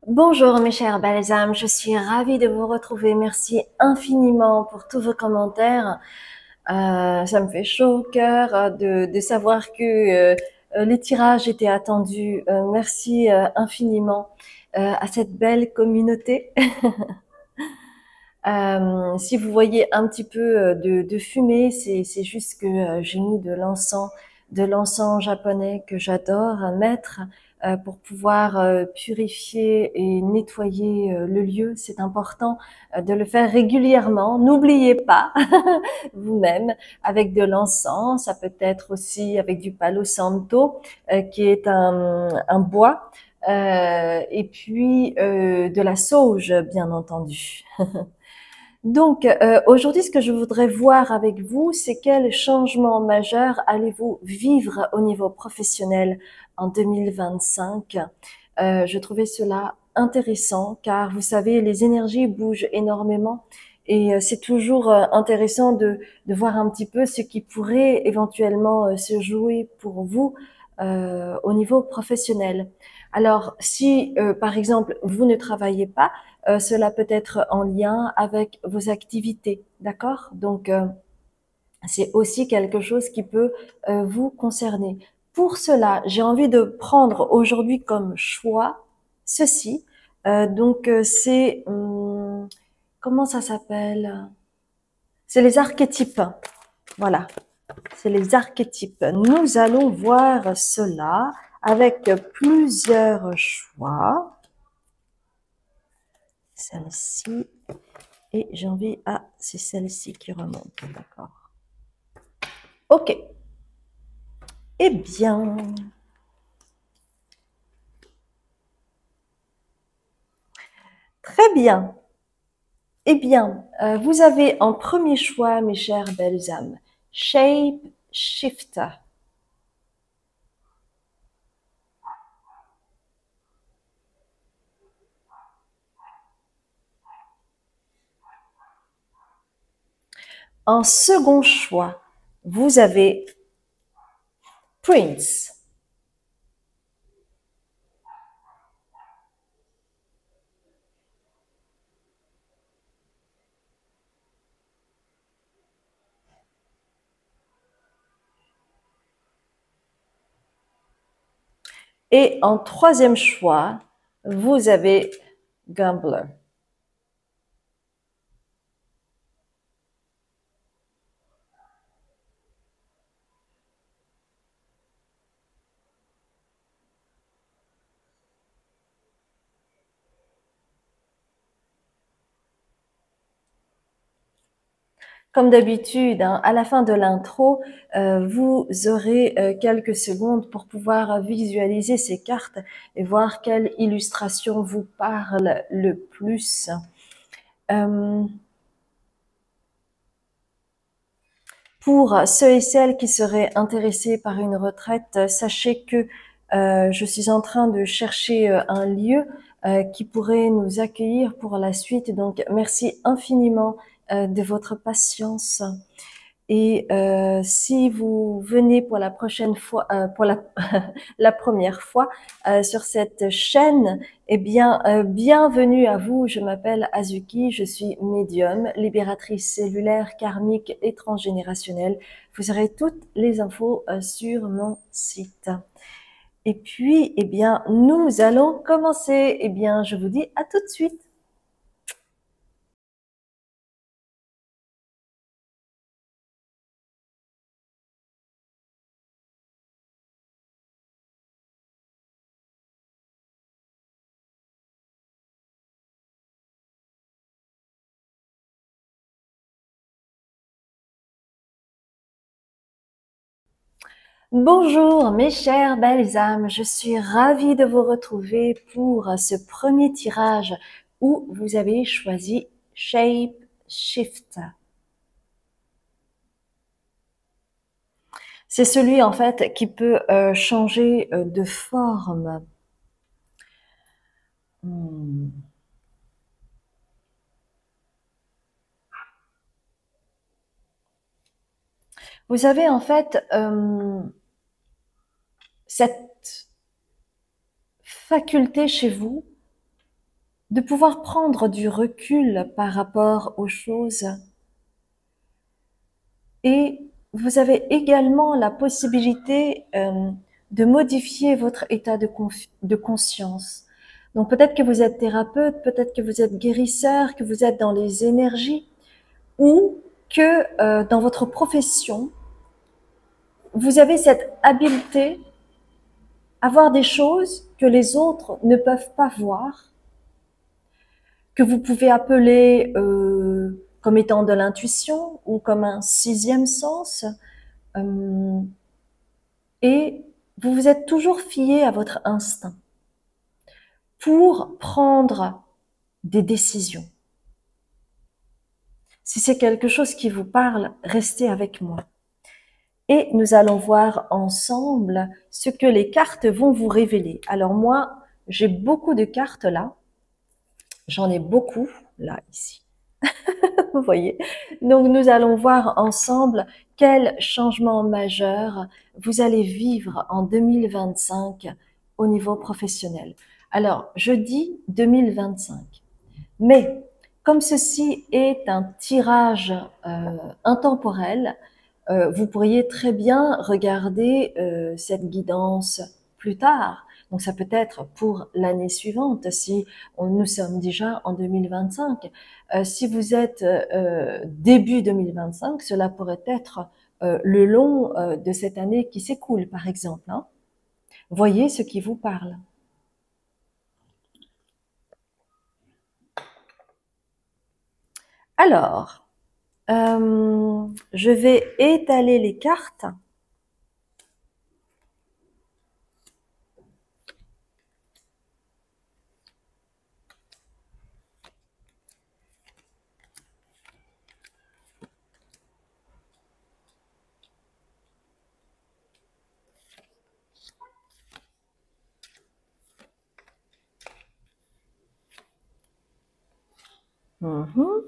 Bonjour mes chers balsams, je suis ravie de vous retrouver. Merci infiniment pour tous vos commentaires. Ça me fait chaud au cœur de savoir que les tirages étaient attendus. Merci infiniment à cette belle communauté. Si vous voyez un petit peu de fumée, c'est juste que j'ai mis de l'encens japonais que j'adore mettre pour pouvoir purifier et nettoyer le lieu. C'est important de le faire régulièrement. N'oubliez pas vous-même avec de l'encens. Ça peut être aussi avec du palo santo qui est un bois. Et puis de la sauge, bien entendu. Donc, aujourd'hui, ce que je voudrais voir avec vous, c'est quel changement majeur allez-vous vivre au niveau professionnel en 2025. Je trouvais cela intéressant car vous savez, les énergies bougent énormément et c'est toujours intéressant de voir un petit peu ce qui pourrait éventuellement se jouer pour vous au niveau professionnel. Alors, si par exemple vous ne travaillez pas, cela peut être en lien avec vos activités, d'accord? Donc, c'est aussi quelque chose qui peut vous concerner. Pour cela, j'ai envie de prendre aujourd'hui comme choix ceci. C'est comment ça s'appelle? C'est les archétypes. Voilà, c'est les archétypes. Nous allons voir cela avec plusieurs choix. Celle-ci. Et j'ai envie, c'est celle-ci qui remonte, d'accord. Ok. Eh bien, très bien. Eh bien, vous avez en premier choix, mes chers belles âmes, Shape Shifter. En second choix, vous avez Prince. Et en troisième choix, vous avez Gambler. Comme d'habitude, hein, à la fin de l'intro, vous aurez quelques secondes pour pouvoir visualiser ces cartes et voir quelle illustration vous parle le plus. Euh, pour ceux et celles qui seraient intéressés par une retraite, sachez que je suis en train de chercher un lieu qui pourrait nous accueillir pour la suite. Donc, merci infiniment de votre patience. Et si vous venez pour la prochaine fois, pour la, la première fois sur cette chaîne, eh bien, bienvenue à vous. Je m'appelle Azuki, je suis médium, libératrice cellulaire, karmique et transgénérationnelle. Vous aurez toutes les infos sur mon site. Et puis, eh bien, nous allons commencer. Eh bien, je vous dis à tout de suite. Bonjour mes chères belles âmes, je suis ravie de vous retrouver pour ce premier tirage où vous avez choisi Shape Shift. C'est celui en fait qui peut changer de forme. Hmm. Vous avez en fait cette faculté chez vous de pouvoir prendre du recul par rapport aux choses. Et vous avez également la possibilité de modifier votre état de conscience. Donc peut-être que vous êtes thérapeute, peut-être que vous êtes guérisseur, que vous êtes dans les énergies, ou que dans votre profession, vous avez cette habileté à voir des choses que les autres ne peuvent pas voir, que vous pouvez appeler comme étant de l'intuition ou comme un sixième sens. Euh, et vous vous êtes toujours fié à votre instinct pour prendre des décisions. Si c'est quelque chose qui vous parle, restez avec moi. Et nous allons voir ensemble ce que les cartes vont vous révéler. Alors moi, j'ai beaucoup de cartes là. J'en ai beaucoup là, ici. Vous voyez. Donc nous allons voir ensemble quel changement majeur vous allez vivre en 2025 au niveau professionnel. Alors, je dis 2025, mais comme ceci est un tirage intemporel, vous pourriez très bien regarder cette guidance plus tard. Donc ça peut être pour l'année suivante, si nous sommes déjà en 2025. Si vous êtes début 2025, cela pourrait être le long de cette année qui s'écoule, par exemple. Hein. Voyez ce qui vous parle. Alors, je vais étaler les cartes. Mhm.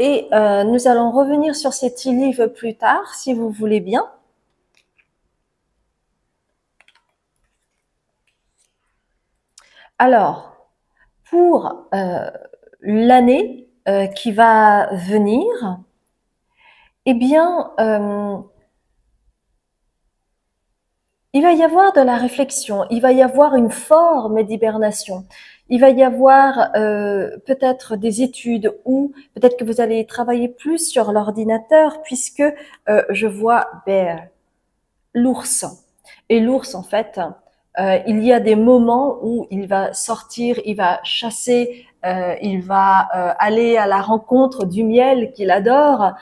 Et nous allons revenir sur ces livres plus tard, si vous voulez bien. Alors, pour l'année qui va venir, eh bien, il va y avoir de la réflexion, il va y avoir une forme d'hibernation, il va y avoir peut-être des études ou peut-être que vous allez travailler plus sur l'ordinateur puisque je vois l'ours. Et l'ours, en fait, il y a des moments où il va sortir, il va chasser, il va aller à la rencontre du miel qu'il adore.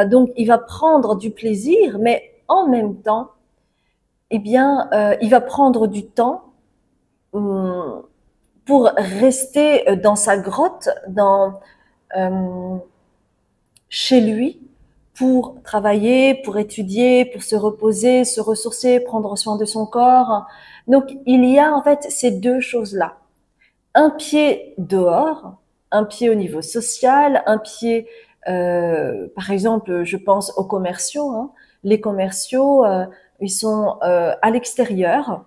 Donc, il va prendre du plaisir, mais en même temps, eh bien, il va prendre du temps hum, pour rester dans sa grotte, euh, chez lui, pour travailler, pour étudier, pour se reposer, se ressourcer, prendre soin de son corps. Donc, il y a en fait ces deux choses-là. Un pied dehors, un pied au niveau social, un pied, par exemple, je pense aux commerciaux. Hein. Les commerciaux, ils sont à l'extérieur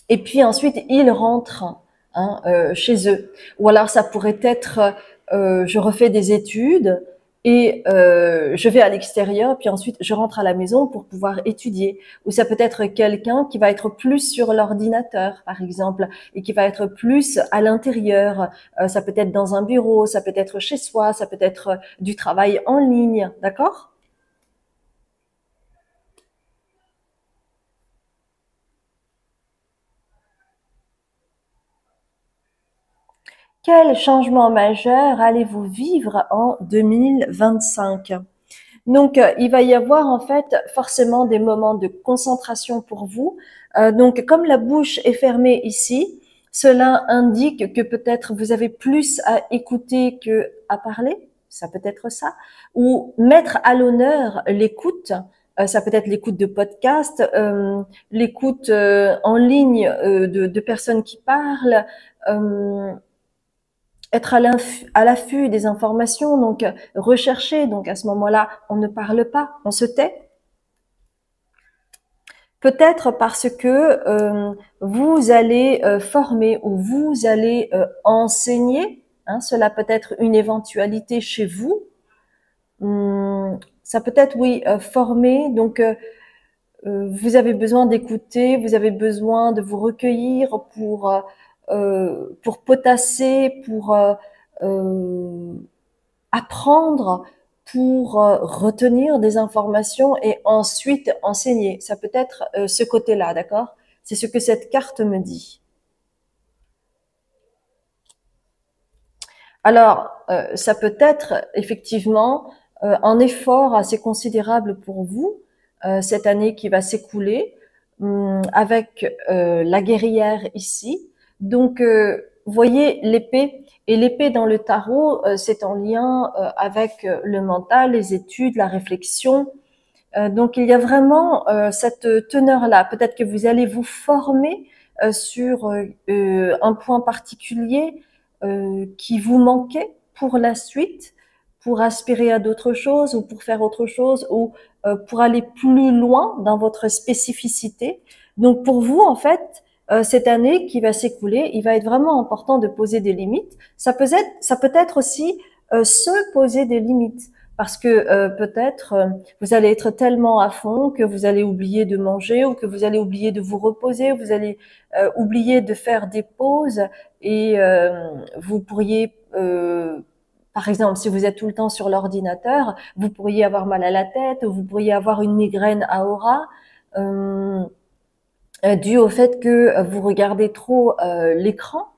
et puis ensuite ils rentrent hein, chez eux. Ou alors ça pourrait être, je refais des études et je vais à l'extérieur, puis ensuite je rentre à la maison pour pouvoir étudier. Ou ça peut être quelqu'un qui va être plus sur l'ordinateur, par exemple, et qui va être plus à l'intérieur. Ça peut être dans un bureau, ça peut être chez soi, ça peut être du travail en ligne, d'accord? Quel changement majeur allez-vous vivre en 2025? Donc, il va y avoir en fait forcément des moments de concentration pour vous. Donc, comme la bouche est fermée ici, cela indique que peut-être vous avez plus à écouter que à parler. Ça peut être ça. Ou mettre à l'honneur l'écoute. Ça peut être l'écoute de podcasts, l'écoute en ligne de personnes qui parlent. être à l'affût des informations, donc rechercher. Donc à ce moment-là, on ne parle pas, on se tait. Peut-être parce que vous allez former ou vous allez enseigner. Hein, cela peut être une éventualité chez vous. Ça peut être, oui, former. Donc, vous avez besoin d'écouter, vous avez besoin de vous recueillir pour potasser, pour apprendre, pour retenir des informations et ensuite enseigner. Ça peut être ce côté-là, d'accord? C'est ce que cette carte me dit. Alors, ça peut être effectivement un effort assez considérable pour vous cette année qui va s'écouler avec la guerrière ici. Donc, voyez l'épée. Et l'épée dans le tarot, c'est en lien avec le mental, les études, la réflexion. Donc, il y a vraiment cette teneur-là. Peut-être que vous allez vous former sur un point particulier qui vous manquait pour la suite, pour aspirer à d'autres choses ou pour faire autre chose ou pour aller plus loin dans votre spécificité. Donc pour vous, en fait, cette année qui va s'écouler, il va être vraiment important de poser des limites. Ça peut être aussi se poser des limites. Parce que peut-être vous allez être tellement à fond que vous allez oublier de manger ou que vous allez oublier de vous reposer, vous allez oublier de faire des pauses et vous pourriez, par exemple, si vous êtes tout le temps sur l'ordinateur, vous pourriez avoir mal à la tête, vous pourriez avoir une migraine à aura euh, due au fait que vous regardez trop l'écran.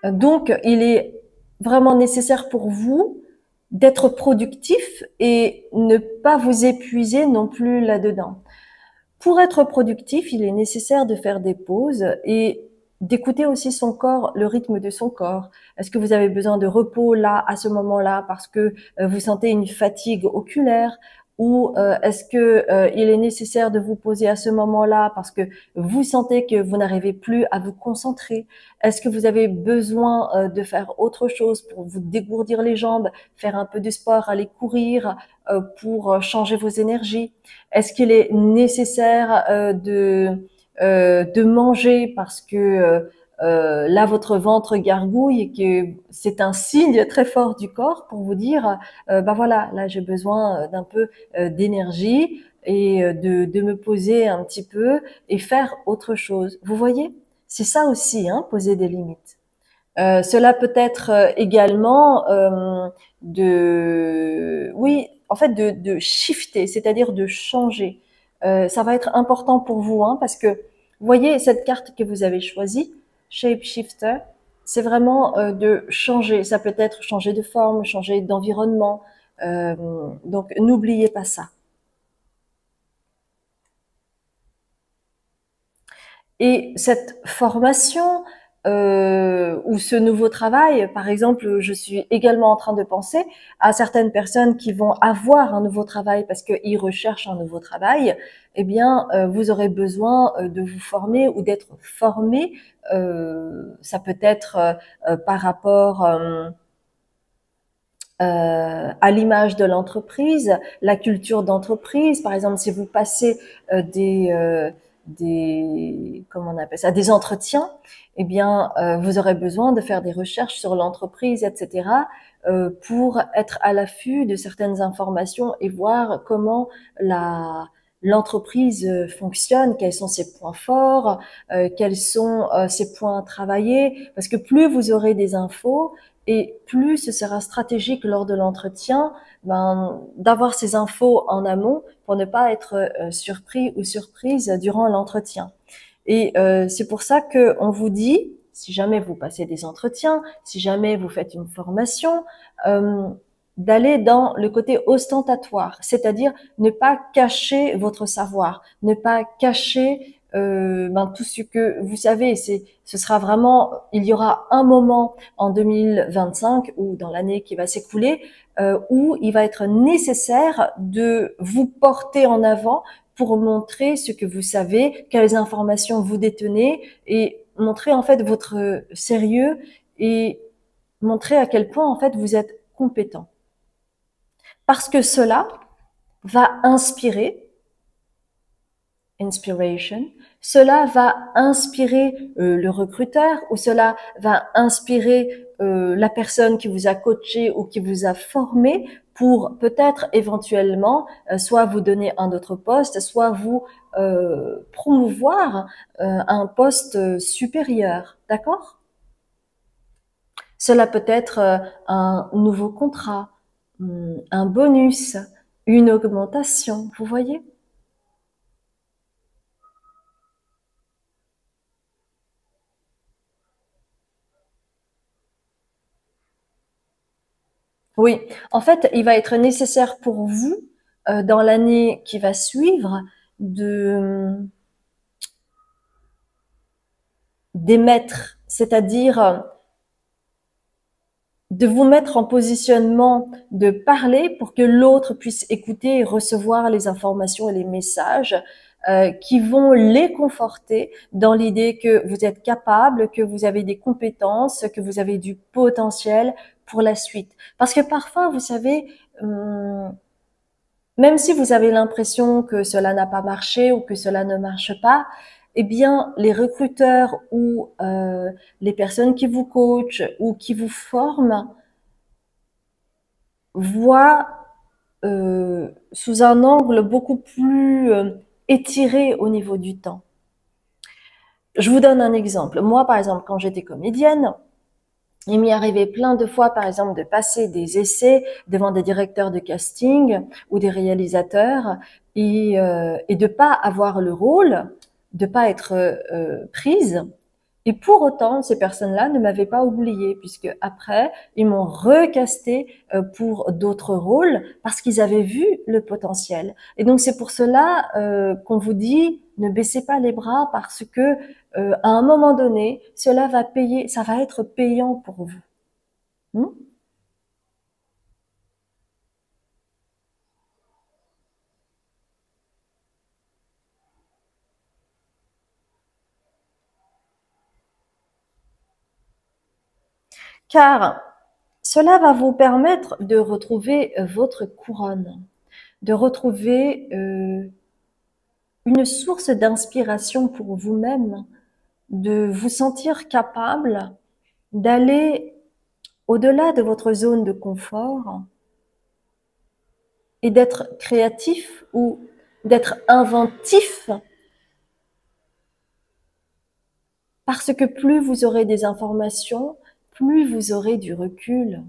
Donc, il est vraiment nécessaire pour vous d'être productif et ne pas vous épuiser non plus là-dedans. Pour être productif, il est nécessaire de faire des pauses et d'écouter aussi son corps, le rythme de son corps. Est-ce que vous avez besoin de repos là, à ce moment-là, parce que vous sentez une fatigue oculaire, ou est-ce que il est nécessaire de vous poser à ce moment-là parce que vous sentez que vous n'arrivez plus à vous concentrer? Est-ce que vous avez besoin de faire autre chose pour vous dégourdir les jambes, faire un peu de sport, aller courir pour changer vos énergies? Est-ce qu'il est nécessaire de manger parce que là votre ventre gargouille et que c'est un signe très fort du corps pour vous dire bah voilà, là j'ai besoin d'un peu d'énergie et de me poser un petit peu et faire autre chose. Vous voyez, c'est ça aussi, hein, poser des limites. Cela peut être également oui, en fait, de shifter, c'est-à-dire de changer. Ça va être important pour vous, hein, parce que vous voyez cette carte que vous avez choisie, Shapeshifter, c'est vraiment de changer. Ça peut être changer de forme, changer d'environnement. Euh, donc, n'oubliez pas ça. Et cette formation ou ce nouveau travail, par exemple, je suis également en train de penser à certaines personnes qui vont avoir un nouveau travail parce qu'ils recherchent un nouveau travail. Eh bien, vous aurez besoin de vous former ou d'être formé. Ça peut être par rapport à l'image de l'entreprise, la culture d'entreprise. Par exemple, si vous passez des comment on appelle ça, des entretiens, eh bien, vous aurez besoin de faire des recherches sur l'entreprise, etc., pour être à l'affût de certaines informations et voir comment l'entreprise fonctionne, quels sont ses points forts, quels sont ses points à travailler, parce que plus vous aurez des infos, et plus ce sera stratégique lors de l'entretien d'avoir ces infos en amont pour ne pas être surpris ou surprise durant l'entretien. Et c'est pour ça que on vous dit, si jamais vous passez des entretiens, si jamais vous faites une formation, d'aller dans le côté ostentatoire, c'est-à-dire ne pas cacher votre savoir, ne pas cacher tout ce que vous savez. Ce sera vraiment, il y aura un moment en 2025 ou dans l'année qui va s'écouler où il va être nécessaire de vous porter en avant pour montrer ce que vous savez, quelles informations vous détenez et montrer en fait votre sérieux et montrer à quel point, en fait, vous êtes compétent. Parce que cela va inspirer, inspiration, cela va inspirer le recruteur ou cela va inspirer la personne qui vous a coaché ou qui vous a formé pour peut-être éventuellement soit vous donner un autre poste, soit vous promouvoir un poste supérieur. D'accord? Cela peut être un nouveau contrat, un bonus, une augmentation, vous voyez? Oui, en fait, il va être nécessaire pour vous, dans l'année qui va suivre, de d'émettre, c'est-à-dire de vous mettre en positionnement de parler pour que l'autre puisse écouter et recevoir les informations et les messages qui vont les conforter dans l'idée que vous êtes capable, que vous avez des compétences, que vous avez du potentiel pour la suite. Parce que parfois, vous savez, même si vous avez l'impression que cela n'a pas marché ou que cela ne marche pas, eh bien, les recruteurs ou les personnes qui vous coachent ou qui vous forment voient sous un angle beaucoup plus étiré au niveau du temps. Je vous donne un exemple. Moi, par exemple, quand j'étais comédienne, il m'y arrivait plein de fois, par exemple, de passer des essais devant des directeurs de casting ou des réalisateurs et de pas avoir le rôle, de pas être prise. Et pour autant, ces personnes-là ne m'avaient pas oubliée, puisque après, ils m'ont recasté pour d'autres rôles parce qu'ils avaient vu le potentiel. Et donc c'est pour cela qu'on vous dit ne baissez pas les bras parce que à un moment donné, cela va payer, ça va être payant pour vous. Hmm. Car cela va vous permettre de retrouver votre couronne, de retrouver une source d'inspiration pour vous-même, de vous sentir capable d'aller au-delà de votre zone de confort et d'être créatif ou d'être inventif parce que plus vous aurez des informations, plus vous aurez du recul.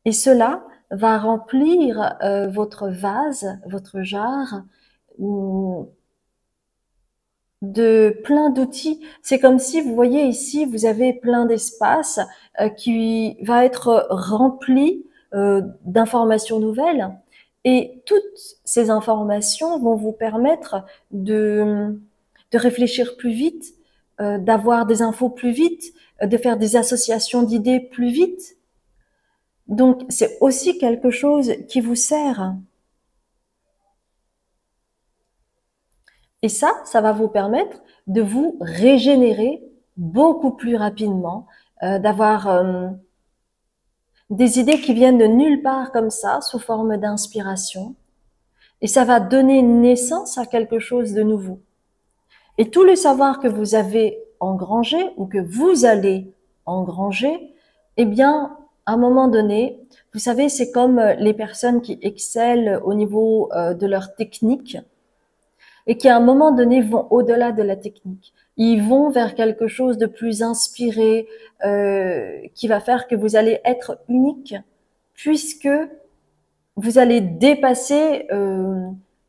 Et cela va remplir votre vase, votre jarre de plein d'outils. C'est comme si, vous voyez ici, vous avez plein d'espace qui va être rempli d'informations nouvelles. Et toutes ces informations vont vous permettre de réfléchir plus vite, d'avoir des infos plus vite, de faire des associations d'idées plus vite. Donc, c'est aussi quelque chose qui vous sert. Et ça va vous permettre de vous régénérer beaucoup plus rapidement, d'avoir des idées qui viennent de nulle part comme ça, sous forme d'inspiration. Et ça va donner naissance à quelque chose de nouveau. Et tout le savoir que vous avez engrangé ou que vous allez engranger, eh bien, à un moment donné, vous savez, c'est comme les personnes qui excellent au niveau de leur technique et qui à un moment donné vont au-delà de la technique. Ils vont vers quelque chose de plus inspiré, qui va faire que vous allez être unique, puisque vous allez dépasser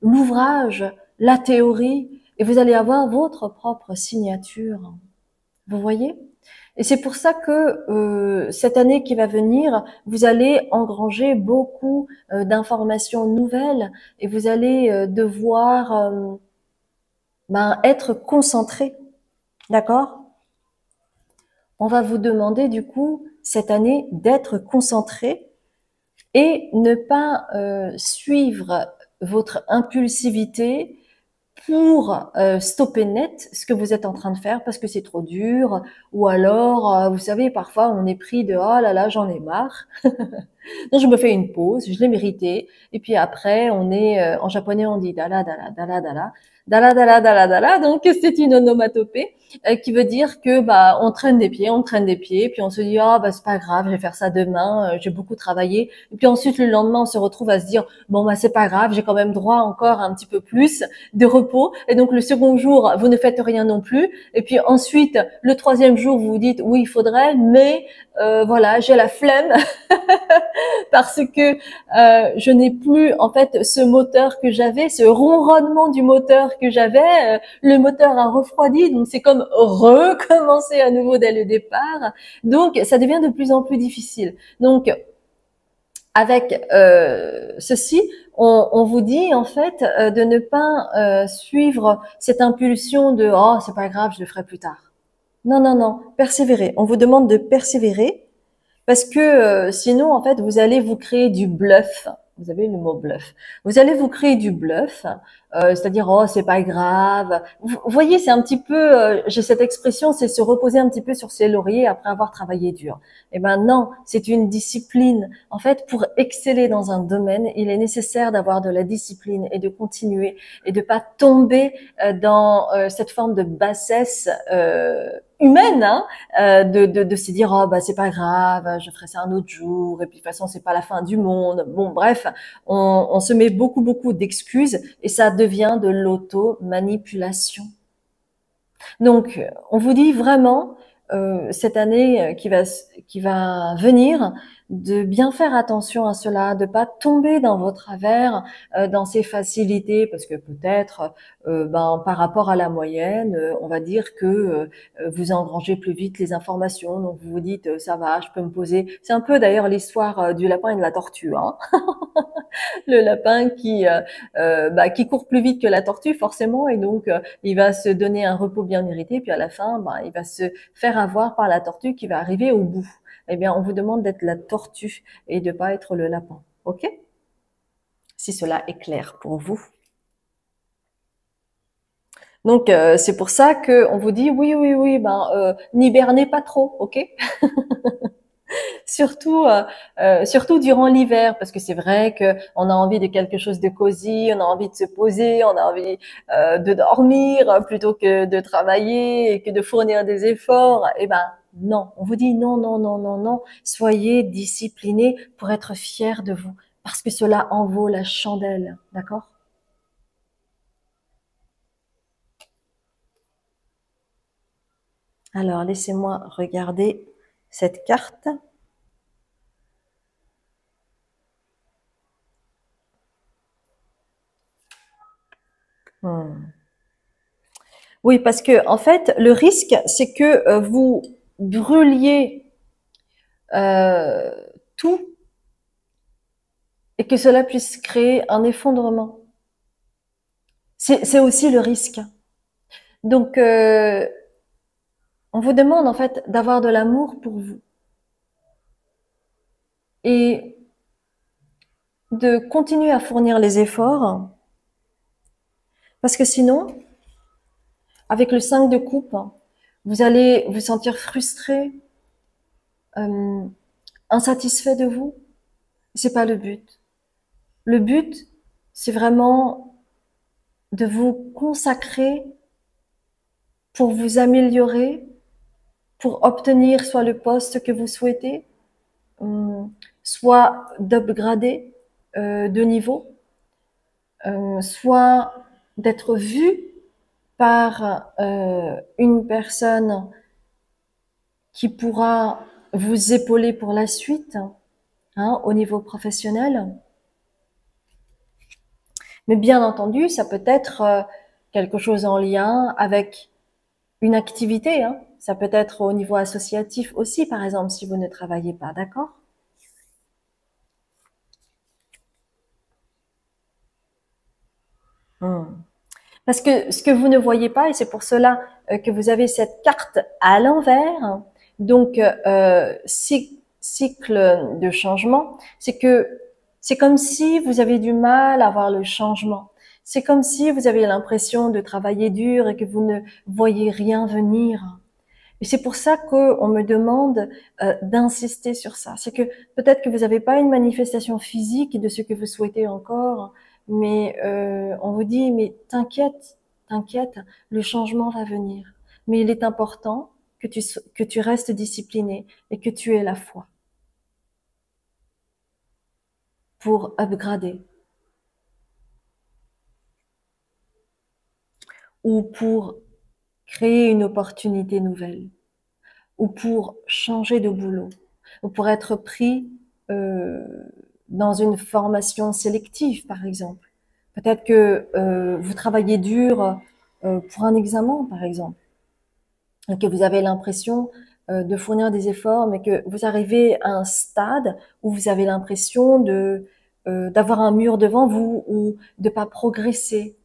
l'ouvrage, la théorie, et vous allez avoir votre propre signature. Vous voyez? Et c'est pour ça que cette année qui va venir, vous allez engranger beaucoup d'informations nouvelles et vous allez devoir être concentré. D'accord? On va vous demander du coup cette année d'être concentré et ne pas suivre votre impulsivité pour stopper net ce que vous êtes en train de faire parce que c'est trop dur, ou alors, vous savez, parfois on est pris de «Oh là là, j'en ai marre». Donc je me fais une pause, je l'ai mérité, et puis après on est, en japonais on dit dala dala dala dala, dala dala dala dala, donc c'est une onomatopée qui veut dire que bah on traîne des pieds, puis on se dit ah bah c'est pas grave, je vais faire ça demain, j'ai beaucoup travaillé, et puis ensuite le lendemain on se retrouve à se dire bon bah c'est pas grave, j'ai quand même droit encore à un petit peu plus de repos, et donc le second jour vous ne faites rien non plus, et puis ensuite le troisième jour vous vous dites oui il faudrait, mais voilà j'ai la flemme parce que je n'ai plus en fait ce moteur que j'avais, ce ronronnement du moteur que j'avais. Le moteur a refroidi, donc c'est comme recommencer à nouveau dès le départ. Donc ça devient de plus en plus difficile. Donc avec ceci, on vous dit en fait de ne pas suivre cette impulsion de oh c'est pas grave, je le ferai plus tard. Non non non, persévérer. On vous demande de persévérer parce que sinon, en fait, vous allez vous créer du bluff. Vous avez le mot bluff. Vous allez vous créer du bluff, c'est-à-dire oh c'est pas grave. Vous voyez, c'est un petit peu, j'ai cette expression, c'est se reposer un petit peu sur ses lauriers après avoir travaillé dur. Eh ben non, c'est une discipline. En fait, pour exceller dans un domaine, il est nécessaire d'avoir de la discipline et de continuer et de pas tomber dans cette forme de bassesse humaine, hein, de se dire oh bah c'est pas grave, je ferai ça un autre jour, et puis de toute façon c'est pas la fin du monde. Bon bref, on se met beaucoup d'excuses et ça devient de l'auto-manipulation. Donc on vous dit vraiment cette année qui va venir de bien faire attention à cela, de pas tomber dans vos travers, dans ces facilités, parce que peut-être, par rapport à la moyenne, on va dire que vous engrangez plus vite les informations, donc vous vous dites ça va, je peux me poser. C'est un peu d'ailleurs l'histoire du lapin et de la tortue, hein. Le lapin qui court plus vite que la tortue forcément, et donc il va se donner un repos bien mérité, puis à la fin, il va se faire avoir par la tortue qui va arriver au bout. Eh bien, on vous demande d'être la tortue et de pas être le lapin. OK? Si cela est clair pour vous. Donc c'est pour ça que on vous dit oui, n'hibernez pas trop, OK? Surtout durant l'hiver, parce que c'est vrai que on a envie de quelque chose de cosy, on a envie de se poser, on a envie de dormir plutôt que de travailler et que de fournir des efforts. Eh ben non, on vous dit non, non, non, non, non. Soyez disciplinés pour être fiers de vous, parce que cela en vaut la chandelle, d'accord? Alors laissez-moi regarder cette carte. Hmm. Oui, parce que en fait, le risque, c'est que vous brûliez euh, tout et que cela puisse créer un effondrement. C'est aussi le risque. Donc, on vous demande en fait d'avoir de l'amour pour vous et de continuer à fournir les efforts, parce que sinon, avec le 5 de coupe, vous allez vous sentir frustré, euh, insatisfait de vous. C'est pas le but. Le but, c'est vraiment de vous consacrer pour vous améliorer, pour obtenir soit le poste que vous souhaitez, soit d'upgrader de niveau, soit d'être vu par une personne qui pourra vous épauler pour la suite, hein, au niveau professionnel. Mais bien entendu, ça peut être quelque chose en lien avec une activité, hein. Ça peut être au niveau associatif aussi, par exemple, si vous ne travaillez pas, d'accord? Hmm. Parce que ce que vous ne voyez pas, et c'est pour cela que vous avez cette carte à l'envers, donc cycle de changement, c'est que c'est comme si vous avez du mal à voir le changement. C'est comme si vous avez l'impression de travailler dur et que vous ne voyez rien venir. Et c'est pour ça qu'on me demande d'insister sur ça. C'est que peut-être que vous n'avez pas une manifestation physique de ce que vous souhaitez encore, mais on vous dit, mais t'inquiète, t'inquiète, le changement va venir. Mais il est important que tu restes discipliné et que tu aies la foi pour upgrader ou pour créer une opportunité nouvelle ou pour changer de boulot ou pour être pris euh, dans une formation sélective, par exemple. Peut-être que vous travaillez dur pour un examen, par exemple, et que vous avez l'impression de fournir des efforts, mais que vous arrivez à un stade où vous avez l'impression de d'avoir un mur devant vous ou de pas progresser.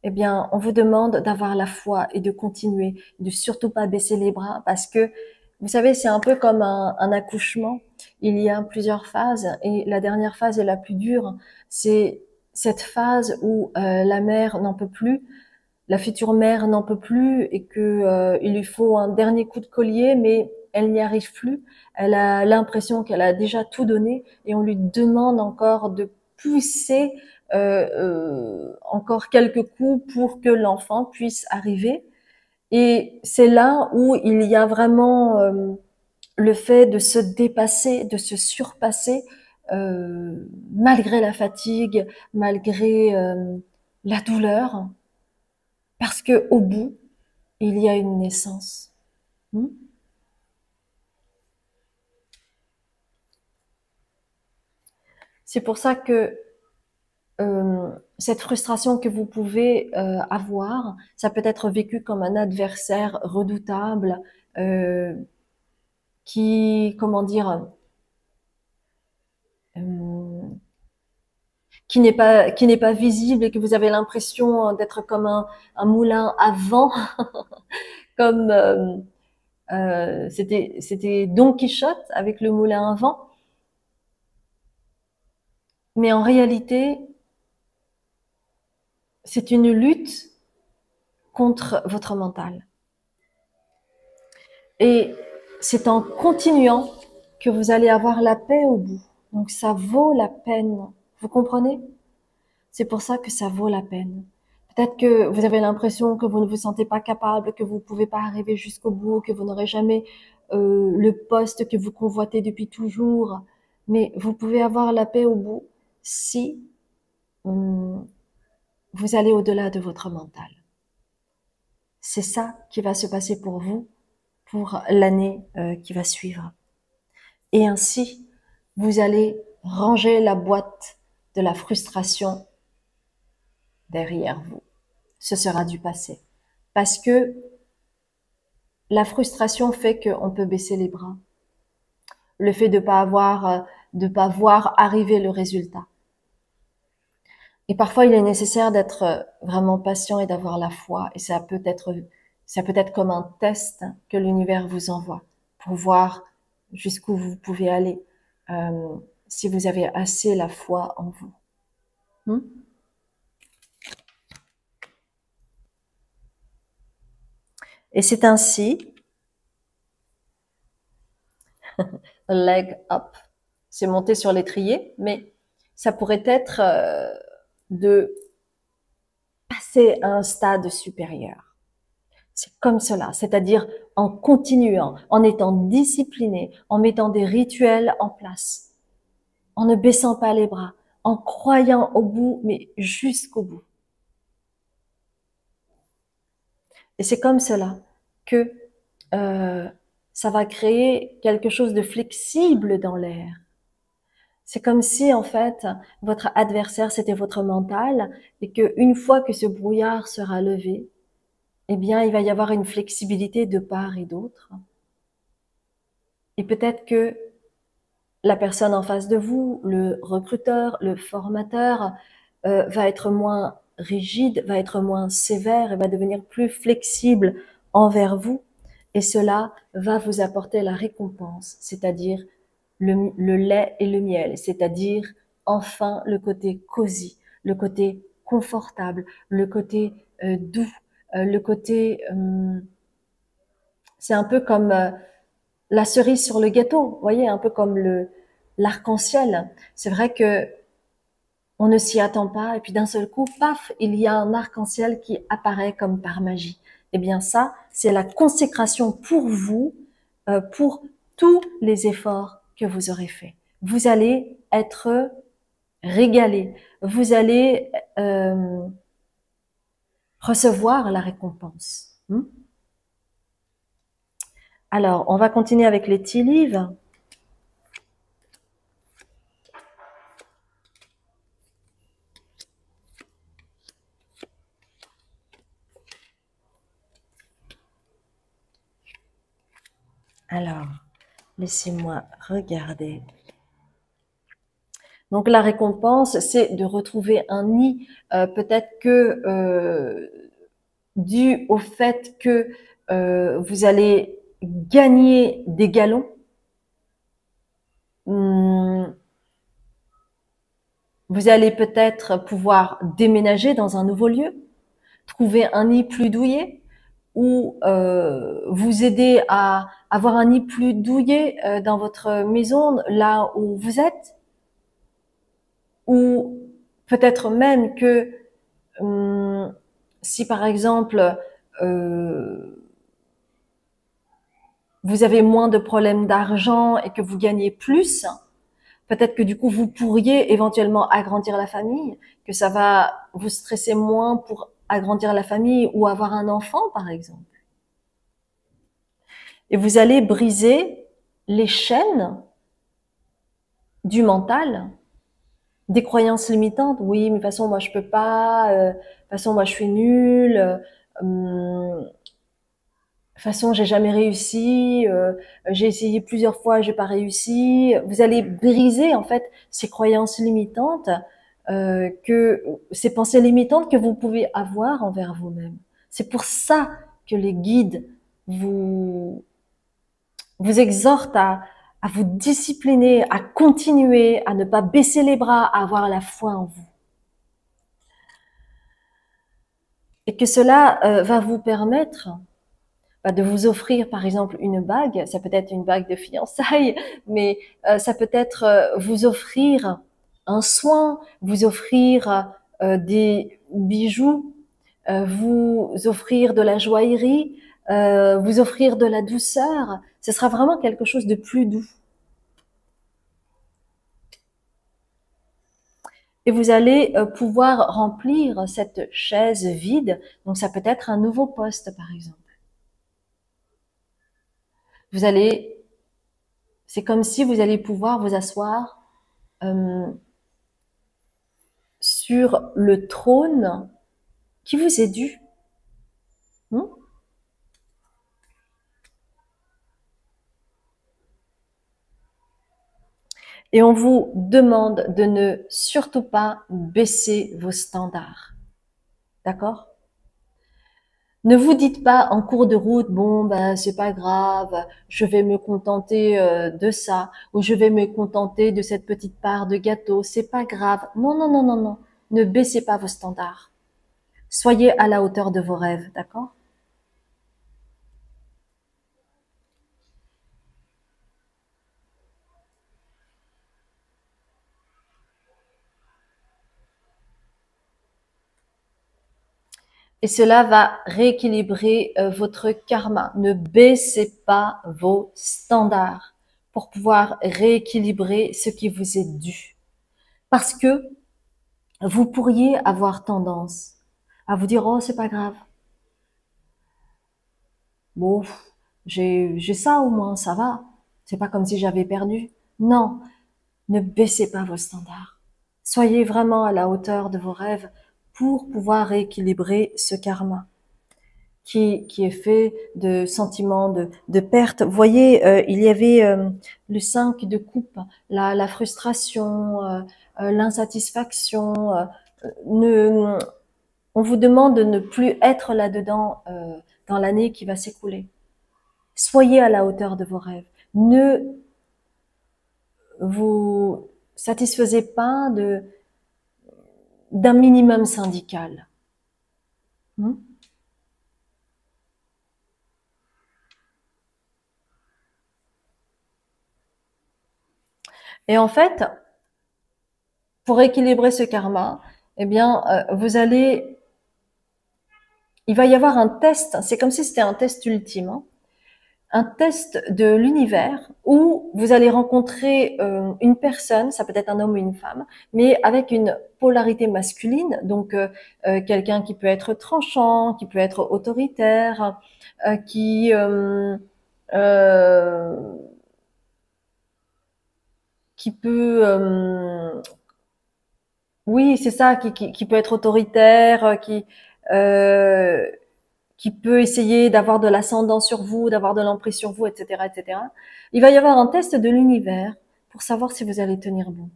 Eh bien, on vous demande d'avoir la foi et de continuer, de surtout pas baisser les bras, parce que vous savez, c'est un peu comme un accouchement. Il y a plusieurs phases et la dernière phase est la plus dure. C'est cette phase où la mère n'en peut plus, la future mère n'en peut plus et que il lui faut un dernier coup de collier, mais elle n'y arrive plus. Elle a l'impression qu'elle a déjà tout donné et on lui demande encore de pousser encore quelques coups pour que l'enfant puisse arriver. Et c'est là où il y a vraiment le fait de se dépasser, de se surpasser, malgré la fatigue, malgré la douleur, parce que au bout, il y a une naissance. Hmm. C'est pour ça que cette frustration que vous pouvez avoir, ça peut être vécu comme un adversaire redoutable euh, qui, comment dire, euh, qui n'est pas visible et que vous avez l'impression d'être comme un moulin à vent, comme c'était Don Quichotte avec le moulin à vent. Mais en réalité, c'est une lutte contre votre mental. Et c'est en continuant que vous allez avoir la paix au bout. Donc ça vaut la peine. Vous comprenez? C'est pour ça que ça vaut la peine. Peut-être que vous avez l'impression que vous ne vous sentez pas capable, que vous ne pouvez pas arriver jusqu'au bout, que vous n'aurez jamais le poste que vous convoitez depuis toujours. Mais vous pouvez avoir la paix au bout si hum, vous allez au-delà de votre mental. C'est ça qui va se passer pour vous pour l'année qui va suivre. Et ainsi, vous allez ranger la boîte de la frustration derrière vous. Ce sera du passé. Parce que la frustration fait qu'on peut baisser les bras. Le fait de pas voir arriver le résultat. Et parfois, il est nécessaire d'être vraiment patient et d'avoir la foi. Et ça peut être comme un test que l'univers vous envoie pour voir jusqu'où vous pouvez aller, si vous avez assez la foi en vous. Hmm. Et c'est ainsi, leg up, c'est monter sur l'étrier, mais ça pourrait être de passer à un stade supérieur. C'est comme cela, c'est-à-dire en continuant, en étant discipliné, en mettant des rituels en place, en ne baissant pas les bras, en croyant au bout, mais jusqu'au bout. Et c'est comme cela que ça va créer quelque chose de flexible dans l'air. C'est comme si, en fait, votre adversaire, c'était votre mental, et que une fois que ce brouillard sera levé, eh bien, il va y avoir une flexibilité de part et d'autre. Et peut-être que la personne en face de vous, le recruteur, le formateur, va être moins rigide, va être moins sévère et va devenir plus flexible envers vous. Et cela va vous apporter la récompense, c'est-à-dire le lait et le miel, c'est-à-dire enfin le côté cosy, le côté confortable, le côté doux, le côté... c'est un peu comme la cerise sur le gâteau, vous voyez, un peu comme l'arc-en-ciel. C'est vrai que on ne s'y attend pas, et puis d'un seul coup, paf, il y a un arc-en-ciel qui apparaît comme par magie. Eh bien ça, c'est la consécration pour vous, pour tous les efforts que vous aurez faits. Vous allez être régalé, vous allez recevoir la récompense. Alors, on va continuer avec les tea leaves. Alors, laissez-moi regarder. Donc la récompense, c'est de retrouver un nid, peut-être que dû au fait que vous allez gagner des galons. Vous allez peut-être pouvoir déménager dans un nouveau lieu, trouver un nid plus douillet, ou vous aider à avoir un nid plus douillet dans votre maison, là où vous êtes, ou peut-être même que si par exemple vous avez moins de problèmes d'argent et que vous gagnez plus, peut-être que du coup vous pourriez éventuellement agrandir la famille, que ça va vous stresser moins pour agrandir la famille ou avoir un enfant par exemple. Et vous allez briser les chaînes du mental, des croyances limitantes. Oui, mais de toute façon moi je peux pas, de toute façon moi je suis nulle, de toute façon j'ai jamais réussi, j'ai essayé plusieurs fois, j'ai pas réussi. Vous allez briser en fait ces croyances limitantes, que ces pensées limitantes que vous pouvez avoir envers vous-même. C'est pour ça que les guides vous exhortent à vous discipliner, à continuer, à ne pas baisser les bras, à avoir la foi en vous. Et que cela va vous permettre de vous offrir par exemple une bague, ça peut être une bague de fiançailles, mais ça peut être vous offrir un soin, vous offrir des bijoux, vous offrir de la joaillerie, vous offrir de la douceur. Ce sera vraiment quelque chose de plus doux. Et vous allez pouvoir remplir cette chaise vide. Donc ça peut être un nouveau poste par exemple. Vous allez, c'est comme si vous allez pouvoir vous asseoir sur le trône qui vous est dû. Et on vous demande de ne surtout pas baisser vos standards. D'accord? Ne vous dites pas en cours de route, bon ben c'est pas grave, je vais me contenter de ça, ou je vais me contenter de cette petite part de gâteau, c'est pas grave. Non, non, non, non, non. Ne baissez pas vos standards. Soyez à la hauteur de vos rêves, d'accord? Et cela va rééquilibrer votre karma. Ne baissez pas vos standards pour pouvoir rééquilibrer ce qui vous est dû. Parce que vous pourriez avoir tendance à vous dire, oh, c'est pas grave. Bon, j'ai ça au moins, ça va. C'est pas comme si j'avais perdu. Non, ne baissez pas vos standards. Soyez vraiment à la hauteur de vos rêves pour pouvoir rééquilibrer ce karma qui est fait de sentiments de perte. Vous voyez, il y avait le 5 de coupe, la frustration, l'insatisfaction. Ne, on vous demande de ne plus être là-dedans dans l'année qui va s'écouler. Soyez à la hauteur de vos rêves. Ne vous satisfaisez pas d'un minimum syndical. Et en fait, pour équilibrer ce karma, eh bien, il va y avoir un test. C'est comme si c'était un test ultime, hein, un test de l'univers où vous allez rencontrer une personne, ça peut être un homme ou une femme, mais avec une polarité masculine, donc quelqu'un qui peut être tranchant, qui peut être autoritaire, qui euh, qui peut oui, c'est ça, qui peut être autoritaire, euh, qui peut essayer d'avoir de l'ascendant sur vous, d'avoir de l'emprise sur vous, etc., etc. Il va y avoir un test de l'univers pour savoir si vous allez tenir bon.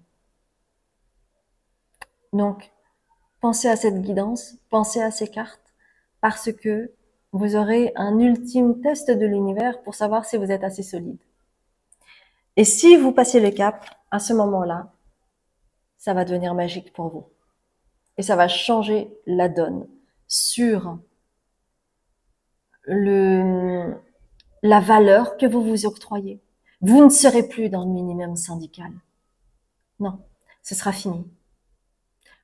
Donc, pensez à cette guidance, pensez à ces cartes, parce que vous aurez un ultime test de l'univers pour savoir si vous êtes assez solide. Et si vous passez le cap, à ce moment-là, ça va devenir magique pour vous. Et ça va changer la donne sur la valeur que vous vous octroyez. Vous ne serez plus dans le minimum syndical. Non, ce sera fini.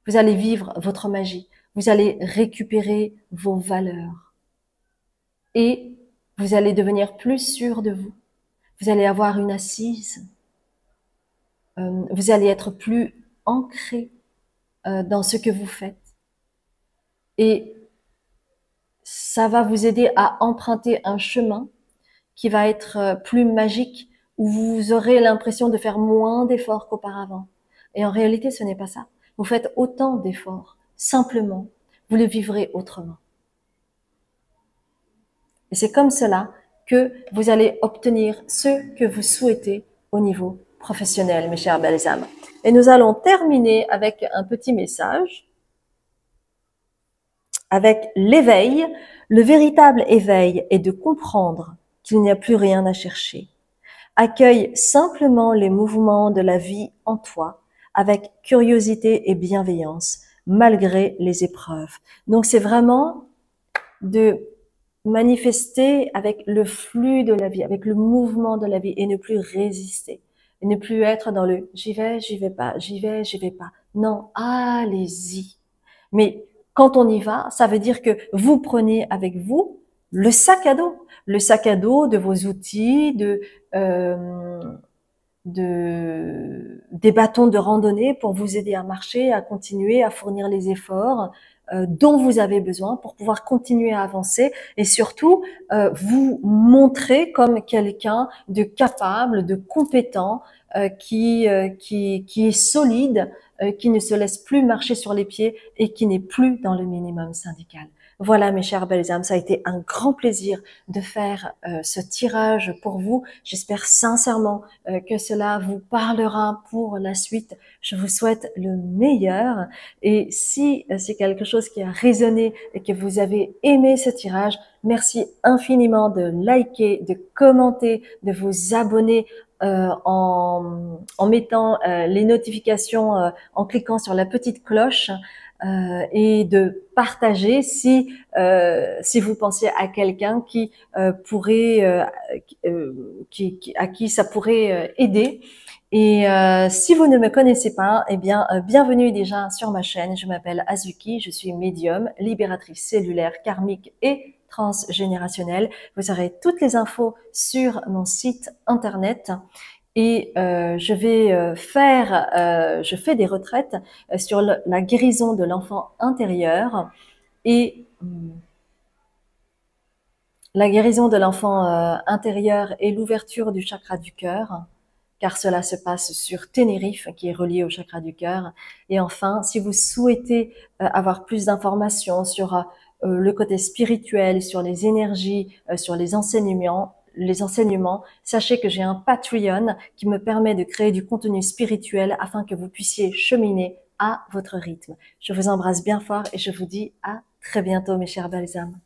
Vous allez vivre votre magie. Vous allez récupérer vos valeurs. Et vous allez devenir plus sûr de vous. Vous allez avoir une assise. Vous allez être plus ancré dans ce que vous faites. Et ça va vous aider à emprunter un chemin qui va être plus magique, où vous aurez l'impression de faire moins d'efforts qu'auparavant. Et en réalité, ce n'est pas ça. Vous faites autant d'efforts. Simplement, vous le vivrez autrement. Et c'est comme cela que vous allez obtenir ce que vous souhaitez au niveau professionnel, mes chers belles âmes. Et nous allons terminer avec un petit message, avec l'éveil. Le véritable éveil est de comprendre qu'il n'y a plus rien à chercher. Accueille simplement les mouvements de la vie en toi avec curiosité et bienveillance, malgré les épreuves. Donc c'est vraiment de manifester avec le flux de la vie, avec le mouvement de la vie et ne plus résister. Et ne plus être dans le j'y vais pas, j'y vais pas. Non, allez-y. Mais quand on y va, ça veut dire que vous prenez avec vous le sac à dos de vos outils, des bâtons de randonnée pour vous aider à marcher, à continuer, à fournir les efforts dont vous avez besoin pour pouvoir continuer à avancer et surtout vous montrer comme quelqu'un de capable, de compétent, qui est solide, qui ne se laisse plus marcher sur les pieds et qui n'est plus dans le minimum syndical. Voilà, mes chères belles âmes, ça a été un grand plaisir de faire ce tirage pour vous. J'espère sincèrement que cela vous parlera pour la suite. Je vous souhaite le meilleur. Et si c'est quelque chose qui a résonné et que vous avez aimé ce tirage, merci infiniment de liker, de commenter, de vous abonner en mettant les notifications, en cliquant sur la petite cloche. Et de partager si vous pensez à quelqu'un qui pourrait à qui ça pourrait aider. Et si vous ne me connaissez pas, eh bien bienvenue déjà sur ma chaîne. Je m'appelle Azuki, je suis médium, libératrice cellulaire, karmique et transgénérationnelle. Vous aurez toutes les infos sur mon site internet. Et je fais des retraites sur la guérison de l'enfant intérieur et la guérison de l'enfant intérieur et l'ouverture du chakra du cœur, car cela se passe sur Tenerife, qui est relié au chakra du cœur. Et enfin, si vous souhaitez avoir plus d'informations sur le côté spirituel, sur les énergies, sur les enseignements, sachez que j'ai un Patreon qui me permet de créer du contenu spirituel afin que vous puissiez cheminer à votre rythme. Je vous embrasse bien fort et je vous dis à très bientôt, mes chères belles âmes.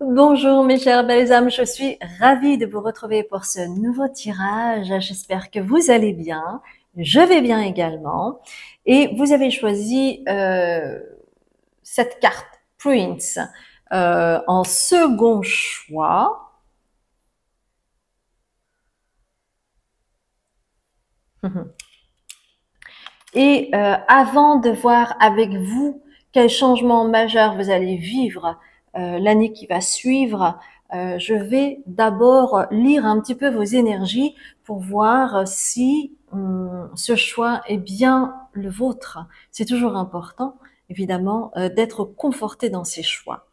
Bonjour mes chères belles âmes, je suis ravie de vous retrouver pour ce nouveau tirage. J'espère que vous allez bien. Je vais bien également. Et vous avez choisi cette carte, Prince, en second choix. Et avant de voir avec vous quel changement majeur vous allez vivre l'année qui va suivre, je vais d'abord lire un petit peu vos énergies pour voir si ce choix est bien le vôtre. C'est toujours important, évidemment, d'être conforté dans ses choix.